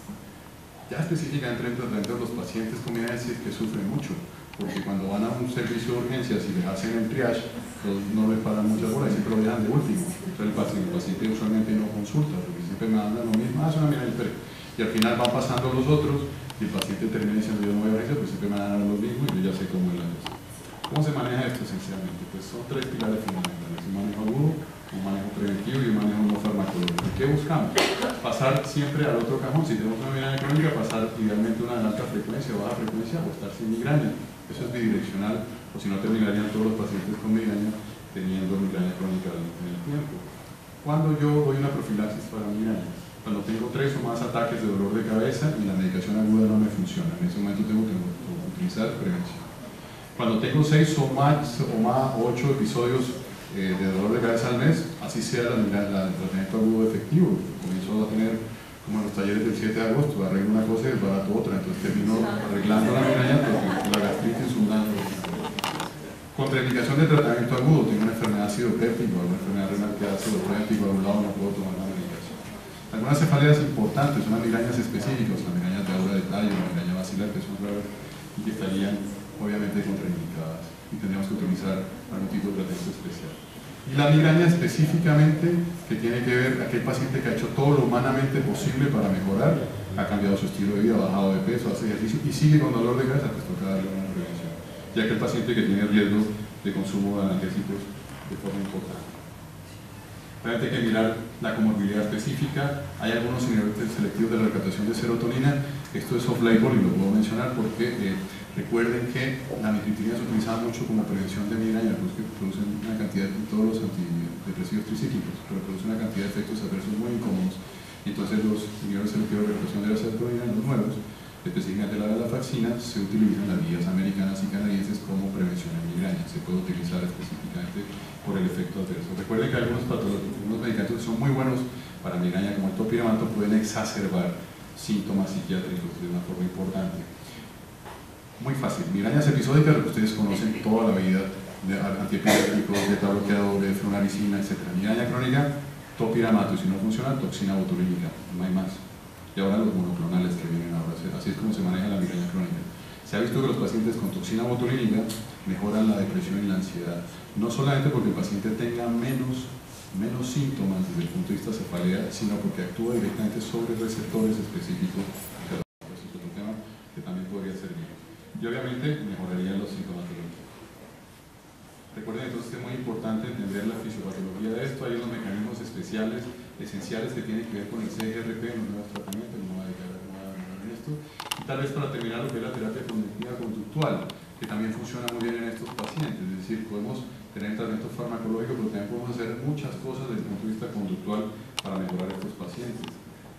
C: Ya específicamente en tratamiento de los pacientes con migraña es que sufren mucho, porque cuando van a un servicio de urgencias y les hacen el triage, pues no les paran muchas horas y siempre lo dejan de último. Entonces el paciente usualmente no consulta, porque siempre me mandan lo mismo: es una migraña, espere. Y al final van pasando los otros y el paciente termina diciendo: yo no voy a urgencias, pues siempre me mandan lo mismo y yo ya sé cómo es la cosa. ¿Cómo se maneja esto esencialmente? Pues son tres pilares fundamentales: un manejo agudo, un manejo preventivo y un manejo no farmacológico. ¿Qué buscamos? Pasar siempre al otro cajón. Si tenemos una migraña crónica, pasar idealmente una de alta frecuencia o baja frecuencia, o estar sin migraña. Eso es bidireccional, o si no terminarían todos los pacientes con migraña teniendo migraña crónica en el tiempo. Cuando yo doy una profilaxis para migraña, cuando tengo 3 o más ataques de dolor de cabeza y la medicación aguda no me funciona, en ese momento tengo que utilizar prevención. Cuando tengo 6 o más 8 episodios de dolor de cabeza al mes, así sea el tratamiento agudo efectivo, comienzo a tener, como en los talleres del 7 de agosto, arreglo una cosa y desbarato otra, entonces termino arreglando la migraña porque la gastritis es un daño. Contraindicación de tratamiento agudo: tengo una enfermedad acidopéptica o una enfermedad renal que hace lo anticoagulado, no puedo tomar la medicación. Algunas cefaleas importantes, unas migrañas específicas, las migrañas de aura de tallo, la migraña basilar, que son graves y que estarían obviamente contraindicadas y tendríamos que utilizar algún tipo de tratamiento especial. Y la migraña específicamente, que tiene que ver aquel paciente que ha hecho todo lo humanamente posible para mejorar, ha cambiado su estilo de vida, ha bajado de peso, hace ejercicio y sigue con dolor de cabeza, pues toca darle una prevención. Y aquel paciente que tiene riesgo de consumo de analgésicos de forma importante. Realmente hay que mirar la comorbilidad específica. Hay algunos inhibidores selectivos de la recaptación de serotonina. Esto es off-label y lo puedo mencionar porque recuerden que la amitriptilina se utiliza mucho como prevención de migraña, pues que producen una cantidad de todos los antidepresivos tricíclicos, pero produce una cantidad de efectos adversos muy incómodos. Entonces los inhibidores selectivos de recaptación de la serotonina, los nuevos, específicamente la venlafaxina, se utilizan en las guías americanas y canadienses como prevención de migraña. Se puede utilizar específicamente por el efecto adverso. Recuerden que algunos medicamentos que son muy buenos para migraña, como el topiramato, pueden exacerbar síntomas psiquiátricos de una forma importante. Muy fácil: migrañas episódicas, lo que ustedes conocen toda la vida, de antiepilépticos, beta-bloqueadores, flunarizina, etc. Migraña crónica, topiramato, y si no funciona, toxina botulínica, no hay más. Y ahora los monoclonales que vienen ahora, así es como se maneja la migraña crónica. Se ha visto que los pacientes con toxina botulínica mejoran la depresión y la ansiedad, no solamente porque el paciente tenga menos síntomas desde el punto de vista cefalea, sino porque actúa directamente sobre receptores específicos. Eso es otro tema que también podría servir. Y obviamente mejoraría los sintomatología. Recuerden entonces que es muy importante entender la fisiopatología de esto. Hay unos mecanismos especiales, esenciales, que tienen que ver con el CGRP en los nuevos tratamientos, no voy a dedicar en esto. Y tal vez para terminar, lo que es la terapia cognitiva conductual, que también funciona muy bien en estos pacientes. Es decir, podemos tener tratamiento farmacológico, pero también podemos hacer muchas cosas desde el punto de vista conductual para mejorar estos pacientes.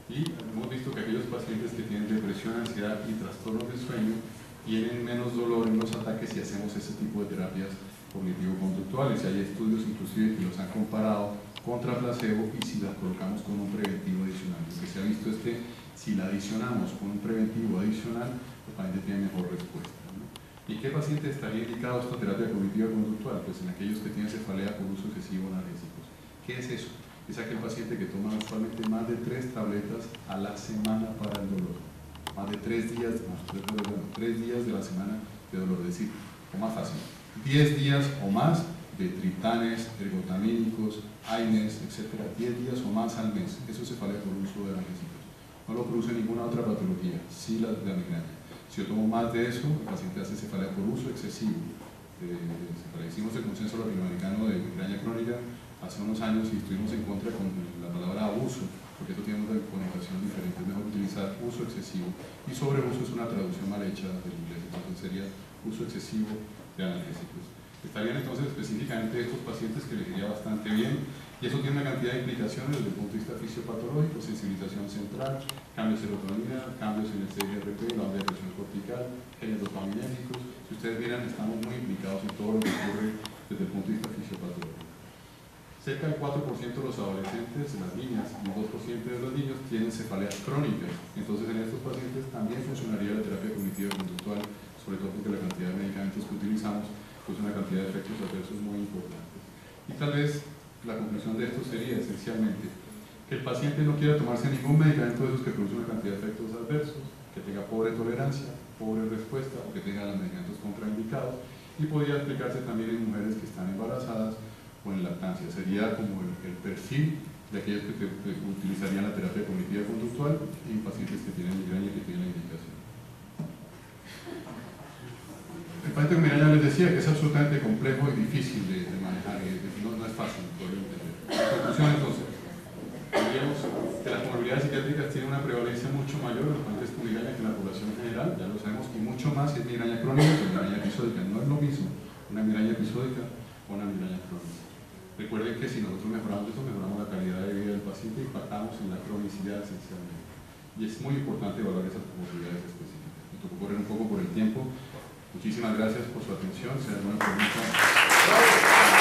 C: Y hemos visto que aquellos pacientes que tienen depresión, ansiedad y trastornos del sueño tienen menos dolor en los ataques si hacemos ese tipo de terapias cognitivo-conductuales. Y hay estudios inclusive que los han comparado contra placebo y si las colocamos con un preventivo adicional. Lo que se ha visto es que si la adicionamos con un preventivo adicional, el paciente tiene mejor respuesta, ¿no? ¿Y qué paciente estaría indicado esta terapia cognitiva-conductual? Pues en aquellos que tienen cefalea por uso excesivo de analgésicos. ¿Qué es eso? Es aquel paciente que toma usualmente más de 3 tabletas a la semana para el dolor. Más de 3 días, 3 días de la semana de dolor, es decir, o más fácil, 10 días o más de triptanes, ergotamínicos, AINES, etc., 10 días o más al mes. Eso es cefalea por uso de analgésicos. No lo produce ninguna otra patología, sí la migraña. Si yo tomo más de eso, el paciente hace cefalea por uso excesivo. Hicimos el consenso latinoamericano de migraña crónica hace unos años y estuvimos en contra con la palabra abuso, porque esto tiene una connotación diferente. Es mejor utilizar uso excesivo, y sobreuso es una traducción mal hecha del inglés, entonces sería uso excesivo de analgésicos. Estarían entonces específicamente estos pacientes que les iría bastante bien, y eso tiene una cantidad de implicaciones desde el punto de vista fisiopatológico: sensibilización central, cambios de serotonina, cambios en el CGRP, la onda de presión cortical, genes dopaminérgicos. Si ustedes miran, estamos muy implicados en todo lo que ocurre desde el punto de vista fisiopatológico. Cerca del 4% de los adolescentes, de las niñas, y el 2% de los niños tienen cefaleas crónicas. Entonces, en estos pacientes también funcionaría la terapia cognitiva conductual, sobre todo porque la cantidad de medicamentos que utilizamos pues una cantidad de efectos adversos muy importantes. Y tal vez la conclusión de esto sería esencialmente que el paciente no quiera tomarse ningún medicamento de esos que produce una cantidad de efectos adversos, que tenga pobre tolerancia, pobre respuesta, o que tenga los medicamentos contraindicados, y podría aplicarse también en mujeres que están embarazadas o en lactancia. Sería como el perfil de aquellos que utilizarían la terapia cognitiva conductual en pacientes que tienen migraña y que tienen la indicación. El paciente con migraña les decía que es absolutamente complejo y difícil de manejar, no es fácil poderlo entender. En conclusión, entonces, diríamos que las comorbilidades psiquiátricas tienen una prevalencia mucho mayor en los pacientes con migraña que en la población general, ya lo sabemos, y mucho más si es migraña crónica que migraña episódica. No es lo mismo una migraña episódica o una migraña crónica. Recuerden que si nosotros mejoramos esto, mejoramos la calidad de vida del paciente y impactamos en la cronicidad esencialmente. Y es muy importante evaluar esas comorbilidades específicas. Me tocó correr un poco por el tiempo. Muchísimas gracias por su atención. Si hay alguna pregunta.